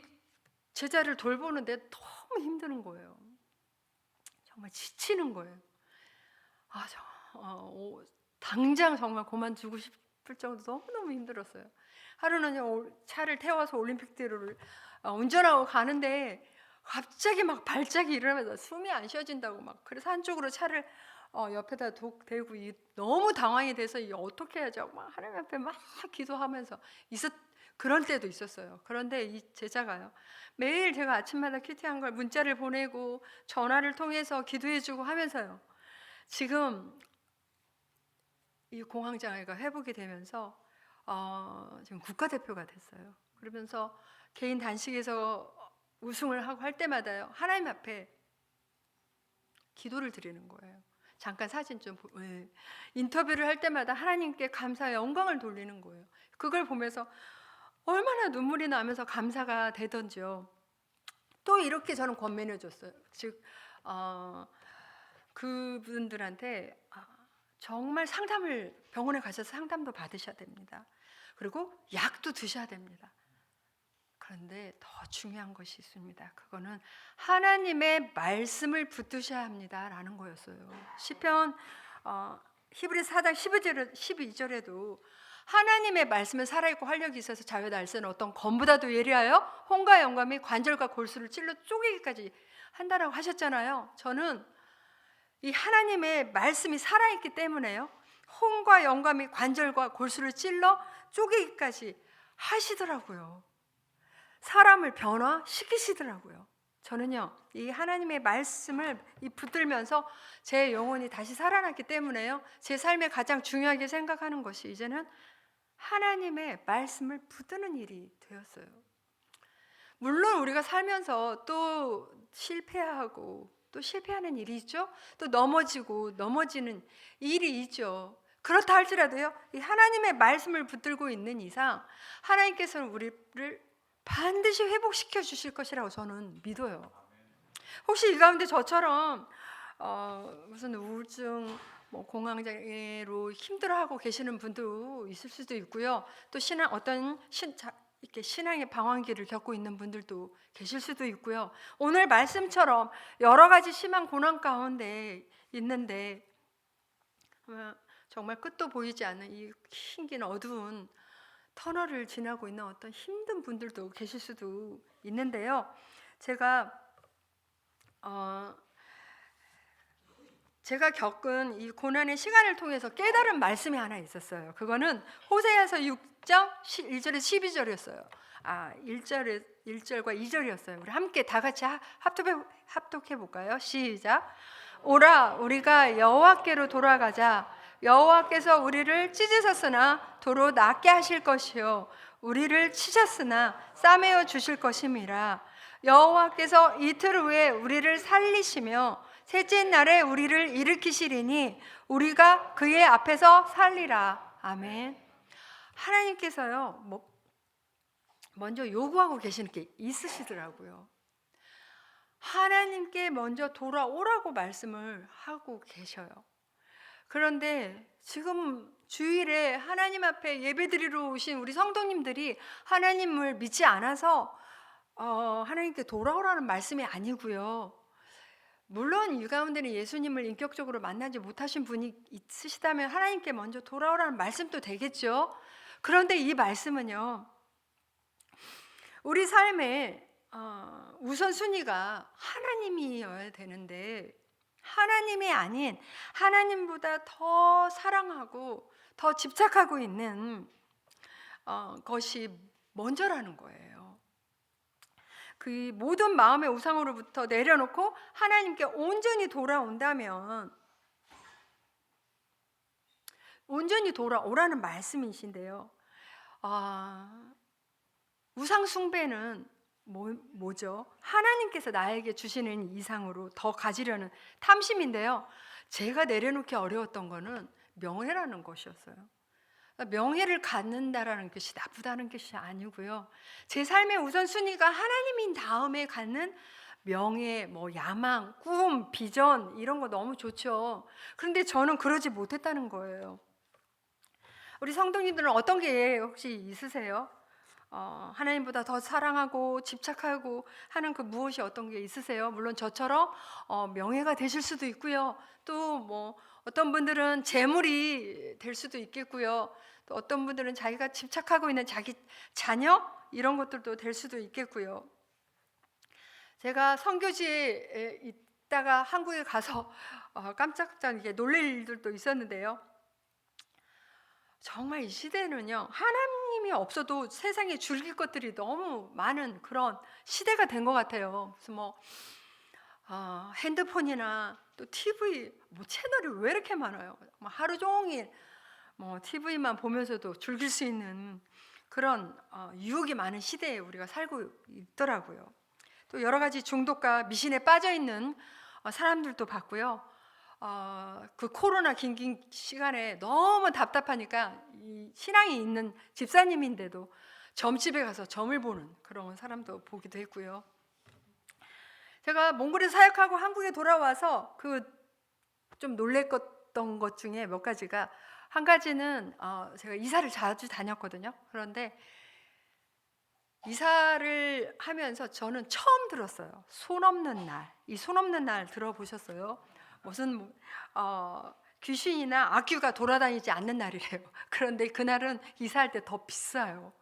제자를 돌보는데 너무 힘드는 거예요. 정말 지치는 거예요. 당장 정말 그만두고 싶을 정도 너무너무 힘들었어요. 하루는 차를 태워서 올림픽대로를 운전하고 가는데 갑자기 막 발작이 일어나면서 숨이 안 쉬어진다고 막, 그래서 한쪽으로 차를 옆에다 대고 너무 당황이 돼서 이게 어떻게 해야지 막 하나님 앞에 막 기도하면서 그런 때도 있었어요. 그런데 이 제자가요, 매일 제가 아침마다 큐티한 걸 문자를 보내고 전화를 통해서 기도해주고 하면서요, 지금 이 공황장애가 회복이 되면서 지금 국가대표가 됐어요. 그러면서 개인 단식에서 우승을 하고 할 때마다요, 하나님 앞에 기도를 드리는 거예요. 잠깐 사진 좀 인터뷰를 할 때마다 하나님께 감사의 영광을 돌리는 거예요. 그걸 보면서 얼마나 눈물이 나면서 감사가 되던지요. 또 이렇게 저는 권면해 줬어요. 즉 그분들한테 정말 상담을 병원에 가셔서 상담도 받으셔야 됩니다. 그리고 약도 드셔야 됩니다. 그런데 더 중요한 것이 있습니다. 그거는 하나님의 말씀을 붙드셔야 합니다라는 거였어요. 시편 히브리서 4장 12절에도 하나님의 말씀은 살아있고 활력이 있어서 자유 날새는 어떤 검보다도 예리하여 혼과 영감이 관절과 골수를 찔러 쪼개기까지 한다라고 하셨잖아요. 저는 이 하나님의 말씀이 살아있기 때문에요, 혼과 영감이 관절과 골수를 찔러 쪼개기까지 하시더라고요. 사람을 변화시키시더라고요. 저는요, 이 하나님의 말씀을 붙들면서 제 영혼이 다시 살아났기 때문에요, 제 삶에 가장 중요하게 생각하는 것이 이제는 하나님의 말씀을 붙드는 일이 되었어요. 물론 우리가 살면서 또 실패하고 또 실패하는 일이 있죠. 또 넘어지고 넘어지는 일이 있죠. 그렇다 할지라도요, 이 하나님의 말씀을 붙들고 있는 이상 하나님께서는 우리를 반드시 회복시켜 주실 것이라고 저는 믿어요. 혹시 이 가운데 저처럼 무슨 우울증, 공황장애로 힘들어하고 계시는 분도 있을 수도 있고요. 또 이렇게 신앙의 방황기를 겪고 있는 분들도 계실 수도 있고요. 오늘 말씀처럼 여러 가지 심한 고난 가운데 있는데 정말 끝도 보이지 않는 이 흰긴 어두운 터널을 지나고 있는 어떤 힘든 분들도 계실 수도 있는데요. 제가 겪은 이 고난의 시간을 통해서 깨달은 말씀이 하나 있었어요. 그거는 호세아서 6장 1절에서 12절이었어요. 1절과 2절이었어요. 우리 함께 다 같이 합독해 볼까요? 시작. 오라, 우리가 여호와께로 돌아가자. 여호와께서 우리를 찢으셨으나 도로 낫게 하실 것이요, 우리를 치셨으나 싸매어 주실 것임이라. 여호와께서 이틀 후에 우리를 살리시며 셋째 날에 우리를 일으키시리니 우리가 그의 앞에서 살리라. 아멘. 하나님께서요, 먼저 요구하고 계시는 게 있으시더라고요. 하나님께 먼저 돌아오라고 말씀을 하고 계셔요. 그런데 지금 주일에 하나님 앞에 예배드리러 오신 우리 성도님들이 하나님을 믿지 않아서 하나님께 돌아오라는 말씀이 아니고요. 물론 이 가운데는 예수님을 인격적으로 만나지 못하신 분이 있으시다면 하나님께 먼저 돌아오라는 말씀도 되겠죠. 그런데 이 말씀은요, 우리 삶의 우선순위가 하나님이어야 되는데 하나님이 아닌 하나님보다 더 사랑하고 더 집착하고 있는 것이 먼저라는 거예요. 그 모든 마음의 우상으로부터 내려놓고 하나님께 온전히 돌아온다면, 온전히 돌아오라는 말씀이신데요. 우상 숭배는 뭐죠? 하나님께서 나에게 주시는 이상으로 더 가지려는 탐심인데요. 제가 내려놓기 어려웠던 거는 명예라는 것이었어요. 명예를 갖는다라는 것이 나쁘다는 것이 아니고요. 제 삶의 우선순위가 하나님인 다음에 갖는 명예, 야망, 꿈, 비전 이런 거 너무 좋죠. 그런데 저는 그러지 못했다는 거예요. 우리 성도님들은 어떤 게 혹시 있으세요? 하나님보다 더 사랑하고 집착하고 하는 그 무엇이 어떤 게 있으세요? 물론 저처럼 명예가 되실 수도 있고요. 또 어떤 분들은 재물이 될 수도 있겠고요. 또 어떤 분들은 자기가 집착하고 있는 자기 자녀 이런 것들도 될 수도 있겠고요. 제가 선교지에 있다가 한국에 가서 깜짝깜짝 놀랄 일들도 있었는데요. 정말 이 시대는요, 하나님이 없어도 세상에 즐길 것들이 너무 많은 그런 시대가 된 것 같아요. 그래서 핸드폰이나 또 TV 채널이 왜 이렇게 많아요? 하루 종일 TV만 보면서도 즐길 수 있는 그런 유혹이 많은 시대에 우리가 살고 있더라고요. 또 여러 가지 중독과 미신에 빠져 있는 사람들도 봤고요. 그 코로나 긴 시간에 너무 답답하니까 이 신앙이 있는 집사님인데도 점집에 가서 점을 보는 그런 사람도 보기도 했고요. 제가 몽골에 사역하고 한국에 돌아와서 그 좀 놀랬던 것 중에 몇 가지가, 한 가지는 제가 이사를 자주 다녔거든요. 그런데 이사를 하면서 저는 처음 들었어요. 손 없는 날. 이 손 없는 날 들어보셨어요? 무슨 귀신이나 악귀가 돌아다니지 않는 날이래요. 그런데 그날은 이사할 때 더 비싸요.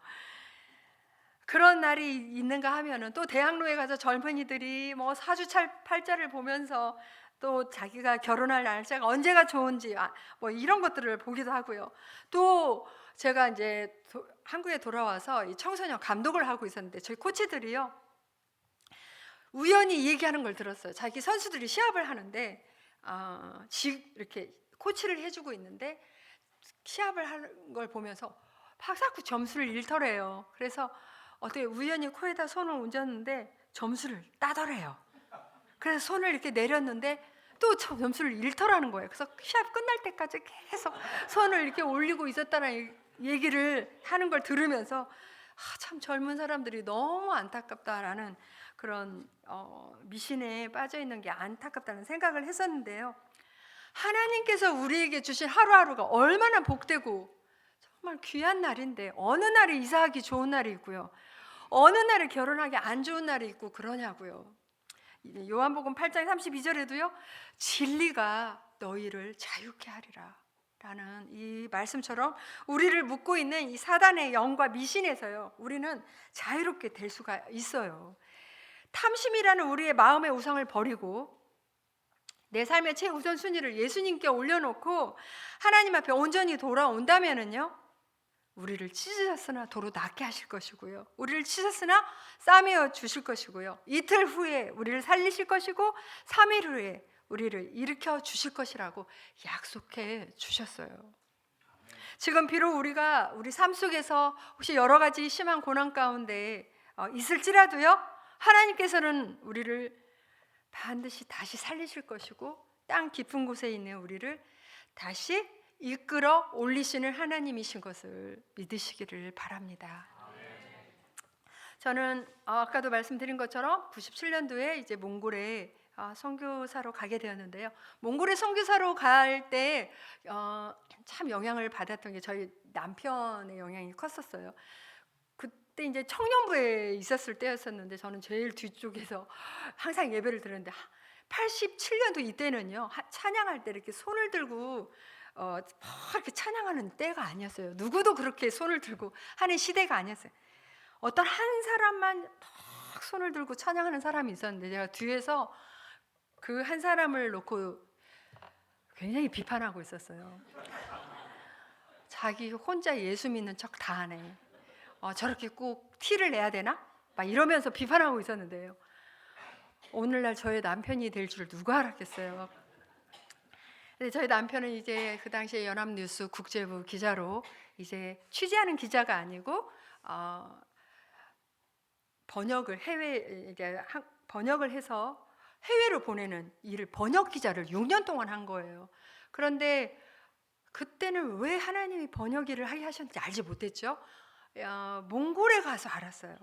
그런 날이 있는가 하면은 또 대학로에 가서 젊은이들이 뭐 사주팔자를 보면서 또 자기가 결혼할 날짜가 언제가 좋은지 뭐 이런 것들을 보기도 하고요. 또 제가 이제 한국에 돌아와서 이 청소년 감독을 하고 있었는데 저희 코치들이요, 우연히 얘기하는 걸 들었어요. 자기 선수들이 시합을 하는데 이렇게 코치를 해주고 있는데 시합을 하는 걸 보면서 자꾸 점수를 잃더래요. 그래서 어떻게 우연히 코에다 손을 얹었는데 점수를 따더래요. 그래서 손을 이렇게 내렸는데 또 점수를 잃더라는 거예요. 그래서 시합 끝날 때까지 계속 손을 이렇게 올리고 있었다는 얘기를 하는 걸 들으면서 참 젊은 사람들이 너무 안타깝다라는 그런 미신에 빠져 있는 게 안타깝다는 생각을 했었는데요. 하나님께서 우리에게 주신 하루하루가 얼마나 복되고 정말 귀한 날인데, 어느 날이 이사하기 좋은 날이 있고요, 어느 날에 결혼하기 안 좋은 날이 있고 그러냐고요. 요한복음 8장 32절에도요, 진리가 너희를 자유케 하리라 라는 이 말씀처럼 우리를 묶고 있는 이 사단의 영과 미신에서요, 우리는 자유롭게 될 수가 있어요. 탐심이라는 우리의 마음의 우상을 버리고 내 삶의 최우선순위를 예수님께 올려놓고 하나님 앞에 온전히 돌아온다면은요, 우리를 찢으셨으나 도로 낫게 하실 것이고요, 우리를 찢었으나 싸매어 주실 것이고요, 이틀 후에 우리를 살리실 것이고 3일 후에 우리를 일으켜 주실 것이라고 약속해 주셨어요. 지금 비록 우리가 우리 삶 속에서 혹시 여러 가지 심한 고난 가운데 있을지라도요, 하나님께서는 우리를 반드시 다시 살리실 것이고 땅 깊은 곳에 있는 우리를 다시 이끌어 올리시는 하나님이신 것을 믿으시기를 바랍니다. 저는 아까도 말씀드린 것처럼 97년도에 이제 몽골에 선교사로 가게 되었는데요. 몽골에 선교사로 갈 때 참 영향을 받았던 게 저희 남편의 영향이 컸었어요. 그때 이제 청년부에 있었을 때였었는데 저는 제일 뒤쪽에서 항상 예배를 드렸는데 87년도 이때는요, 찬양할 때 이렇게 손을 들고 이렇게 찬양하는 때가 아니었어요. 누구도 그렇게 손을 들고 하는 시대가 아니었어요. 어떤 한 사람만 탁 손을 들고 찬양하는 사람이 있었는데 제가 뒤에서 그 한 사람을 놓고 굉장히 비판하고 있었어요. 자기 혼자 예수 믿는 척 다 하네. 저렇게 꼭 티를 내야 되나? 막 이러면서 비판하고 있었는데요. 오늘날 저의 남편이 될 줄 누가 알았겠어요. 근데 저희 남편은 이제 그 당시에 연합뉴스 국제부 기자로 이제 취재하는 기자가 아니고 번역을 해서 해외로 보내는 일을, 번역 기자를 6년 동안 한 거예요. 그런데 그때는 왜 하나님이 번역 일을 하게 하셨는지 알지 못했죠. 몽골에 가서 알았어요.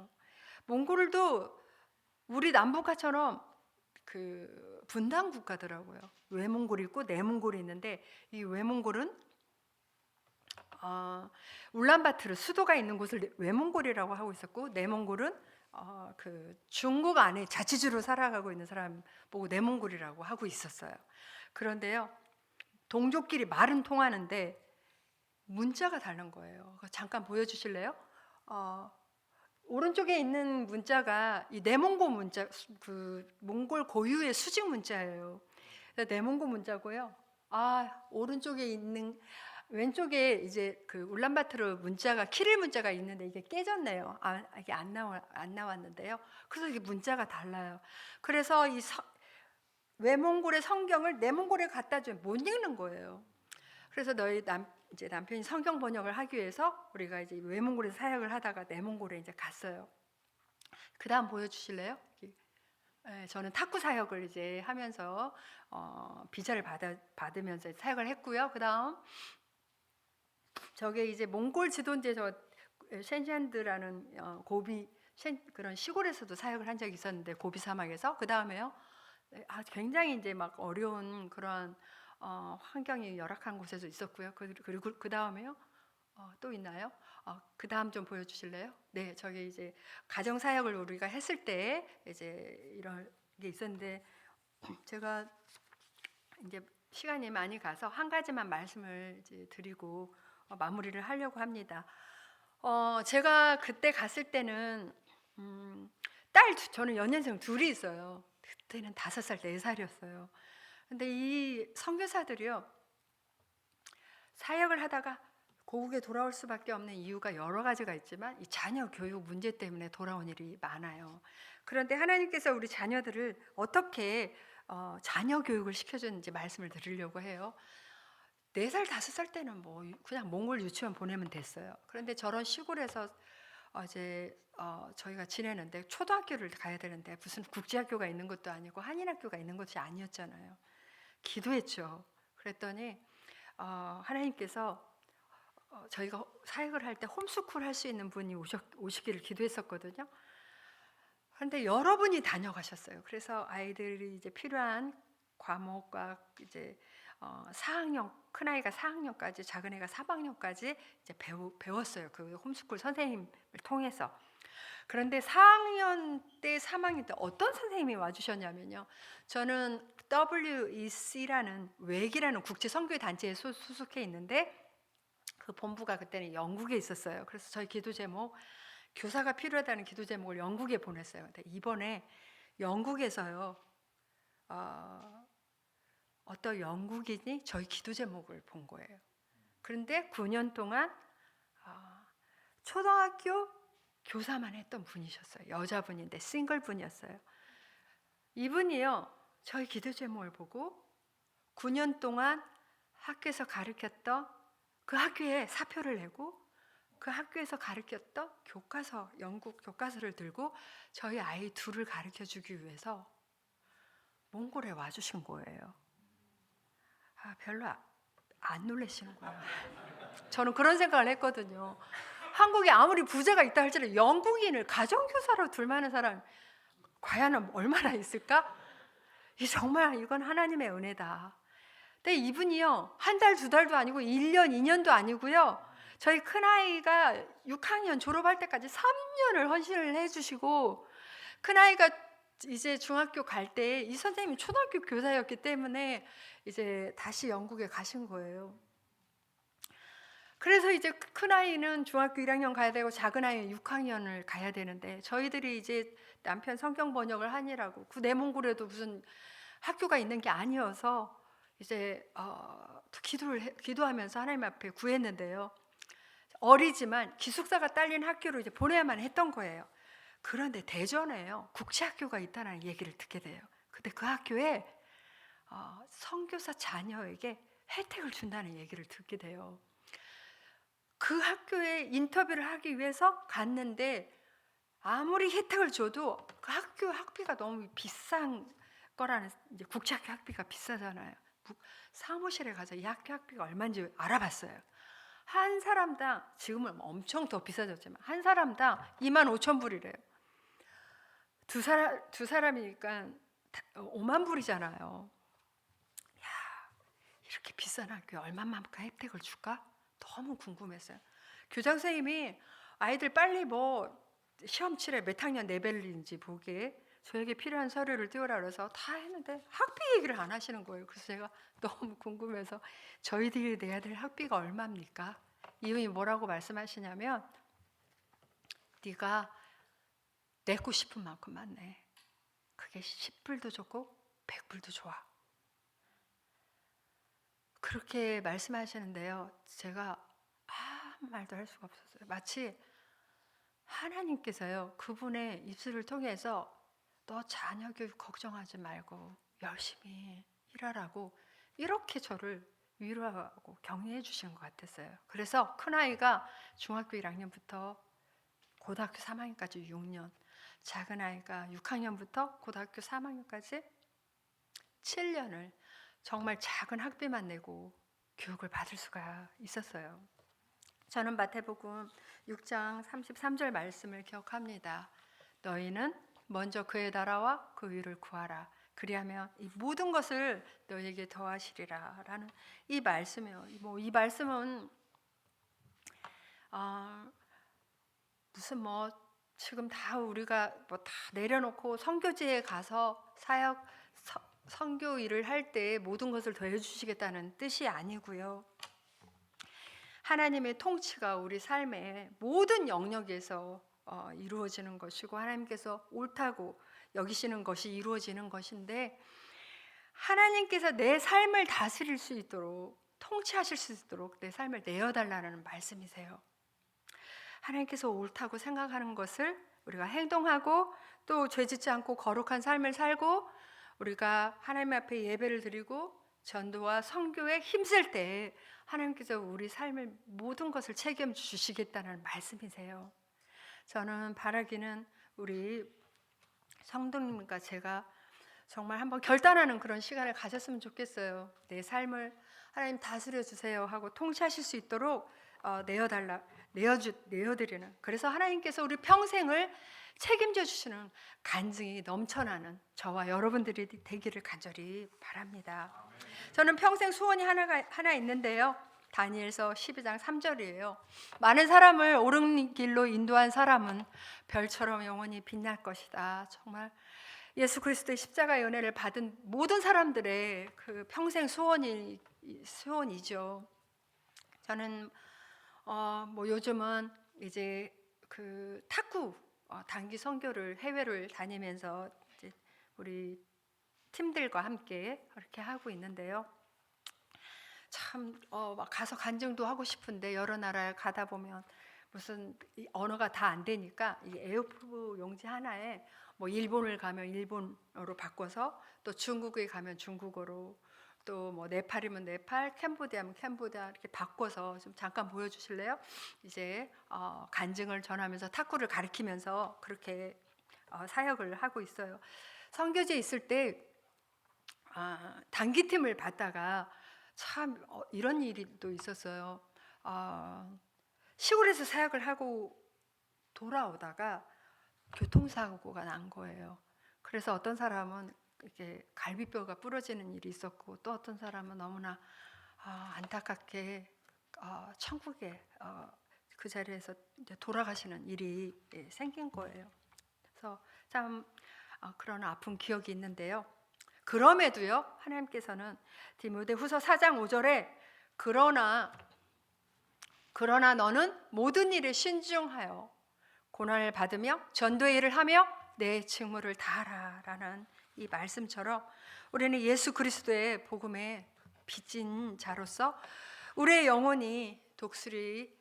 몽골도 우리 남북한처럼 그 분단 국가더라고요. 외몽골이 있고 내몽골이 있는데, 이 외몽골은 울란바토르 수도가 있는 곳을 외몽골이라고 하고 있었고, 내몽골은 그 중국 안에 자치주로 살아가고 있는 사람 보고 내몽골이라고 하고 있었어요. 그런데요, 동족끼리 말은 통하는데 문자가 다른 거예요. 잠깐 보여주실래요? 오른쪽에 있는 문자가 이 내몽고 문자, 그 몽골 고유의 수직 문자예요. 내몽고 문자고요. 오른쪽에 있는, 왼쪽에 이제 그 울란바토르 문자가 키릴 문자가 있는데 이게 깨졌네요. 이게 안 나왔는데요. 그래서 이게 문자가 달라요. 그래서 이 외몽골의 성경을 내몽골에 갖다 주면 못 읽는 거예요. 그래서 이제 남편이 성경 번역을 하기 위해서 우리가 이제 외몽골에서 사역을 하다가 내몽골에 이제 갔어요. 그 다음 보여주실래요? 저는 탁구 사역을 이제 하면서 비자를 받으면서 사역을 했고요. 그다음 저게 이제 몽골 지도인데 저 셴지안드라는 고비 그런 시골에서도 사역을 한 적이 있었는데 고비 사막에서 그 다음에요. 굉장히 이제 막 어려운 그런 환경이 열악한 곳에서 있었고요. 그리고 그 다음에요. 또 있나요? 그 다음 좀 보여주실래요? 네, 저기 이제 가정 사역을 우리가 했을 때 이제 이런 게 있었는데 제가 이제 시간이 많이 가서 한 가지만 말씀을 이제 드리고 마무리를 하려고 합니다. 제가 그때 갔을 때는 저는 연년생 둘이 있어요. 그때는 5살, 4살이었어요. 근데 이 선교사들이요, 사역을 하다가 고국에 돌아올 수밖에 없는 이유가 여러 가지가 있지만 이 자녀 교육 문제 때문에 돌아온 일이 많아요. 그런데 하나님께서 우리 자녀들을 어떻게 자녀 교육을 시켜주는지 말씀을 드리려고 해요. 4살, 5살 때는 뭐 그냥 몽골 유치원 보내면 됐어요. 그런데 저런 시골에서 이제 저희가 지내는데 초등학교를 가야 되는데 무슨 국제학교가 있는 것도 아니고 한인학교가 있는 것이 아니었잖아요. 기도했죠. 그랬더니 하나님께서 저희가 사역을 할 때 홈스쿨 할 수 있는 분이 오시기를 기도했었거든요. 그런데 여러분이 다녀가셨어요. 그래서 아이들이 이제 필요한 과목과 이제 4학년, 큰 아이가 4학년까지, 작은 애가 3학년까지 이제 배웠어요. 그 홈스쿨 선생님을 통해서. 그런데 4학년 때, 3학년 때 어떤 선생님이 와주셨냐면요. 저는 WEC라는 웩이라는 국제 선교 단체에 소속해 있는데 그 본부가 그때는 영국에 있었어요. 그래서 저희 기도 제목, 교사가 필요하다는 기도 제목을 영국에 보냈어요. 근데 이번에 영국에서요. 어떤 영국인이 저희 기도 제목을 본 거예요. 그런데 9년 동안 초등학교 교사만 했던 분이셨어요. 여자분인데 싱글분이었어요. 이분이요, 저희 기도 제목을 보고 9년 동안 학교에서 가르쳤던 그 학교에 사표를 내고 그 학교에서 가르쳤던 교과서, 영국 교과서를 들고 저희 아이 둘을 가르쳐 주기 위해서 몽골에 와주신 거예요. 별로 안 놀라시는 거예요. 저는 그런 생각을 했거든요. 한국에 아무리 부재가 있다 할지라도 영국인을 가정교사로 둘 만한 사람 과연 얼마나 있을까? 정말 이건 하나님의 은혜다. 근데 이분이요, 한 달, 2달도 아니고 1년, 2년도 아니고요. 저희 큰아이가 6학년 졸업할 때까지 3년을 헌신을 해주시고, 큰아이가 이제 중학교 갈 때 이 선생님이 초등학교 교사였기 때문에 이제 다시 영국에 가신 거예요. 그래서 이제 큰아이는 중학교 1학년 가야 되고 작은아이는 6학년을 가야 되는데 저희들이 이제 남편 성경 번역을 하느라고 그 내몽골에도 무슨 학교가 있는 게 아니어서 이제 기도하면서 하나님 앞에 구했는데요. 어리지만 기숙사가 딸린 학교로 이제 보내야만 했던 거예요. 그런데 대전에요, 국제학교가 있다는 얘기를 듣게 돼요. 근데 그 학교에 선교사 자녀에게 혜택을 준다는 얘기를 듣게 돼요. 그 학교에 인터뷰를 하기 위해서 갔는데 아무리 혜택을 줘도 그 학교 학비가 너무 비싼 거라는, 이제 국제학교 학비가 비싸잖아요. 사무실에 가서 이 학교 학비가 얼마인지 알아봤어요. 한 사람당, 지금은 엄청 더 비싸졌지만 한 사람당 25,000불이래요. 두 사람이니까 5만 불이잖아요. 야, 이렇게 비싼 학교에 얼마만큼 혜택을 줄까? 너무 궁금했어요. 교장 선생님이 아이들 빨리 뭐 시험 칠해 몇 학년 레벨인지 보게 저에게 필요한 서류를 띄우라 그래서 다 했는데 학비 얘기를 안 하시는 거예요. 그래서 제가 너무 궁금해서 저희들이 내야 될 학비가 얼마입니까? 이분이 뭐라고 말씀하시냐면 네가 내고 싶은 만큼만 내. 그게 10불도 좋고 100불도 좋아. 그렇게 말씀하시는데요. 제가 아무 말도 할 수가 없었어요. 마치 하나님께서요, 그분의 입술을 통해서 너 자녀 교육 걱정하지 말고 열심히 일하라고 이렇게 저를 위로하고 격려해 주신 것 같았어요. 그래서 큰아이가 중학교 1학년부터 고등학교 3학년까지 6년, 작은 아이가 6학년부터 고등학교 3학년까지 7년을 정말 작은 학비만 내고 교육을 받을 수가 있었어요. 저는 마태복음 6장 33절 말씀을 기억합니다. 너희는 먼저 그의 나라와 그 의를 구하라. 그리하면 이 모든 것을 너희에게 더하시리라 라는 이 말씀이에요. 이 말씀은 무슨 지금 다 우리가 다 내려놓고 선교지에 가서 선교 일을 할 때 모든 것을 더해 주시겠다는 뜻이 아니고요. 하나님의 통치가 우리 삶의 모든 영역에서 이루어지는 것이고 하나님께서 옳다고 여기시는 것이 이루어지는 것인데, 하나님께서 내 삶을 다스릴 수 있도록 통치하실 수 있도록 내 삶을 내어달라는 말씀이세요. 하나님께서 옳다고 생각하는 것을 우리가 행동하고 또 죄짓지 않고 거룩한 삶을 살고 우리가 하나님 앞에 예배를 드리고 전도와 선교에 힘쓸 때 하나님께서 우리 삶을 모든 것을 책임주시겠다는 말씀이세요. 저는 바라기는 우리 성도님과 제가 정말 한번 결단하는 그런 시간을 가졌으면 좋겠어요. 내 삶을 하나님 다스려 주세요 하고 통치하실 수 있도록 내어드리는, 그래서 하나님께서 우리 평생을 책임져 주시는 간증이 넘쳐나는 저와 여러분들이 되기를 간절히 바랍니다. 저는 평생 소원이 하나 있는데요. 다니엘서 12장 3절이에요. 많은 사람을 옳은 길로 인도한 사람은 별처럼 영원히 빛날 것이다. 정말 예수 그리스도의 십자가의 은혜를 받은 모든 사람들의 그 평생 소원이죠. 저는 요즘은 이제 그 탁구 단기 선교를 해외를 다니면서 이제 우리 팀들과 함께 그렇게 하고 있는데요. 참 막 가서 간증도 하고 싶은데 여러 나라에 가다 보면 무슨 언어가 다 안 되니까 이 에어프 용지 하나에 일본을 가면 일본어로 바꿔서, 또 중국에 가면 중국어로, 또 네팔이면 네팔, 캄보디아면 캄보디아 이렇게 바꿔서 좀 잠깐 보여주실래요? 이제 간증을 전하면서 탁구를 가르치면서 그렇게 사역을 하고 있어요. 선교지에 있을 때 단기팀을 받다가 참 이런 일도 있었어요. 시골에서 사역을 하고 돌아오다가 교통사고가 난 거예요. 그래서 어떤 사람은 이렇게 갈비뼈가 부러지는 일이 있었고, 또 어떤 사람은 너무나 안타깝게 천국에 그 자리에서 이제 돌아가시는 일이 생긴 거예요. 그래서 참 그런 아픈 기억이 있는데요. 그럼에도요, 하나님께서는 디모데후서 4장 5절에 그러나 너는 모든 일에 신중하여 고난을 받으며 전도의 일을 하며 내 직무를 다하라 라는 이 말씀처럼 우리는 예수 그리스도의 복음에 빚진 자로서 우리의 영혼이 독수리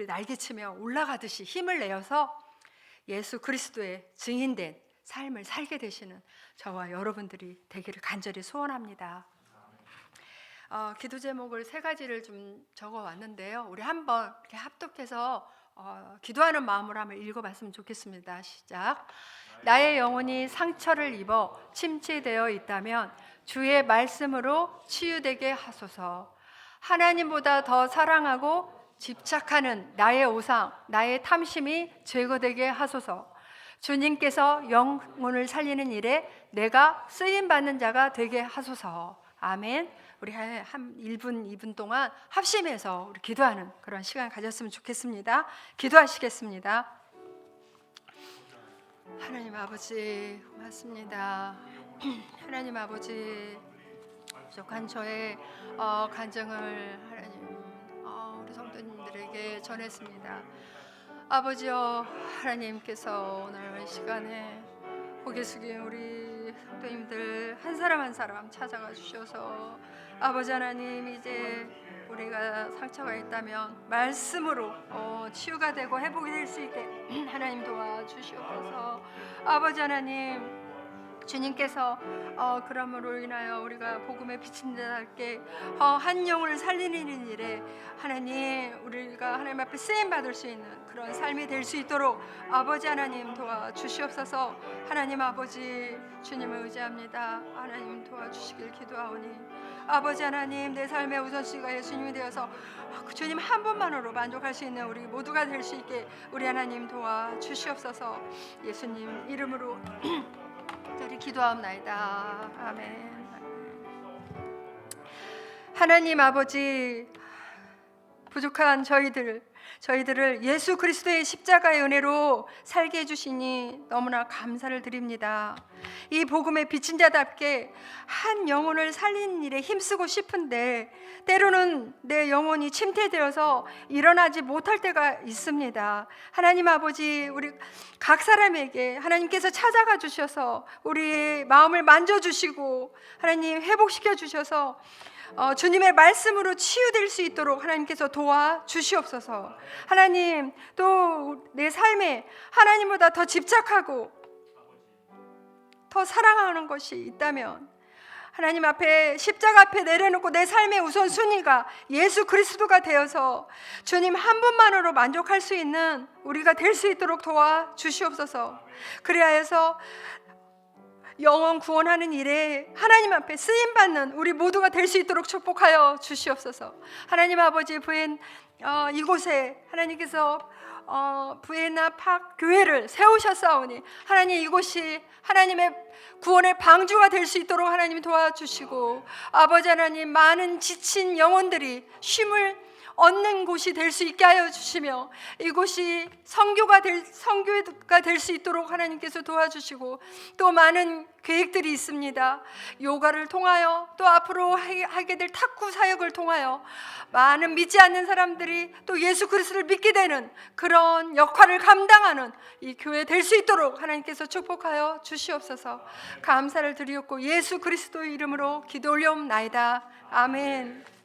날개치며 올라가듯이 힘을 내어서 예수 그리스도의 증인된 삶을 살게 되시는 저와 여러분들이 되기를 간절히 소원합니다. 기도 제목을 3가지를 좀 적어왔는데요. 우리 한번 이렇게 합독해서 기도하는 마음으로 한번 읽어봤으면 좋겠습니다. 시작. 나의 영혼이 상처를 입어 침체되어 있다면 주의 말씀으로 치유되게 하소서. 하나님보다 더 사랑하고 집착하는 나의 오상, 나의 탐심이 제거되게 하소서. 주님께서 영혼을 살리는 일에 내가 쓰임받는 자가 되게 하소서. 아멘. 우리 한 1분, 2분 동안 합심해서 우리 기도하는 그런 시간 가졌으면 좋겠습니다. 기도하시겠습니다. 하나님 아버지 고맙습니다. 하나님 아버지, 부족한 저의 간증을 하나님 우리 성도님들에게 전했습니다. 아버지여, 하나님께서 오늘 시간에 고개 숙인 우리 성도님들 한 사람 한 사람 찾아가 주셔서 아버지 하나님, 이제 우리가 상처가 있다면 말씀으로 치유가 되고 회복이 될 수 있게 하나님 도와주시옵소서. 아버지 하나님, 주님께서 그러므로 인하여 우리가 복음의 빛인 자답게 한 영혼을 살리는 일에 하나님 우리가 하나님 앞에 쓰임 받을 수 있는 그런 삶이 될 수 있도록 아버지 하나님 도와주시옵소서. 하나님 아버지 주님을 의지합니다. 하나님 도와주시길 기도하오니 아버지 하나님 내 삶의 우선순위가 예수님이 되어서 주님 한 분만으로 만족할 수 있는 우리 모두가 될 수 있게 우리 하나님 도와주시옵소서. 예수님 이름으로 저리 기도하옵나이다. 아멘. 하나님 아버지 부족한 저희들을 예수 그리스도의 십자가의 은혜로 살게 해주시니 너무나 감사를 드립니다. 이 복음의 비친 자답게 한 영혼을 살리는 일에 힘쓰고 싶은데 때로는 내 영혼이 침체되어서 일어나지 못할 때가 있습니다. 하나님 아버지 우리 각 사람에게 하나님께서 찾아가 주셔서 우리의 마음을 만져주시고 하나님 회복시켜 주셔서 주님의 말씀으로 치유될 수 있도록 하나님께서 도와주시옵소서. 하나님 또 내 삶에 하나님보다 더 집착하고 더 사랑하는 것이 있다면 하나님 앞에 십자가 앞에 내려놓고 내 삶의 우선순위가 예수 그리스도가 되어서 주님 한 분만으로 만족할 수 있는 우리가 될 수 있도록 도와주시옵소서. 그리하여서 영혼 구원하는 일에 하나님 앞에 쓰임받는 우리 모두가 될 수 있도록 축복하여 주시옵소서. 하나님 아버지 이곳에 하나님께서 부에나 팍 교회를 세우셨사오니 하나님 이곳이 하나님의 구원의 방주가 될 수 있도록 하나님 도와주시고 아버지 하나님 많은 지친 영혼들이 얻는 곳이 될 수 있게 하여 주시며 이곳이 선교가 될 수 있도록 하나님께서 도와주시고 또 많은 계획들이 있습니다. 요가를 통하여 또 앞으로 하게 될 탁구 사역을 통하여 많은 믿지 않는 사람들이 또 예수 그리스도를 믿게 되는 그런 역할을 감당하는 이 교회 될 수 있도록 하나님께서 축복하여 주시옵소서. 감사를 드리옵고 예수 그리스도의 이름으로 기도 올려옵나이다. 아멘.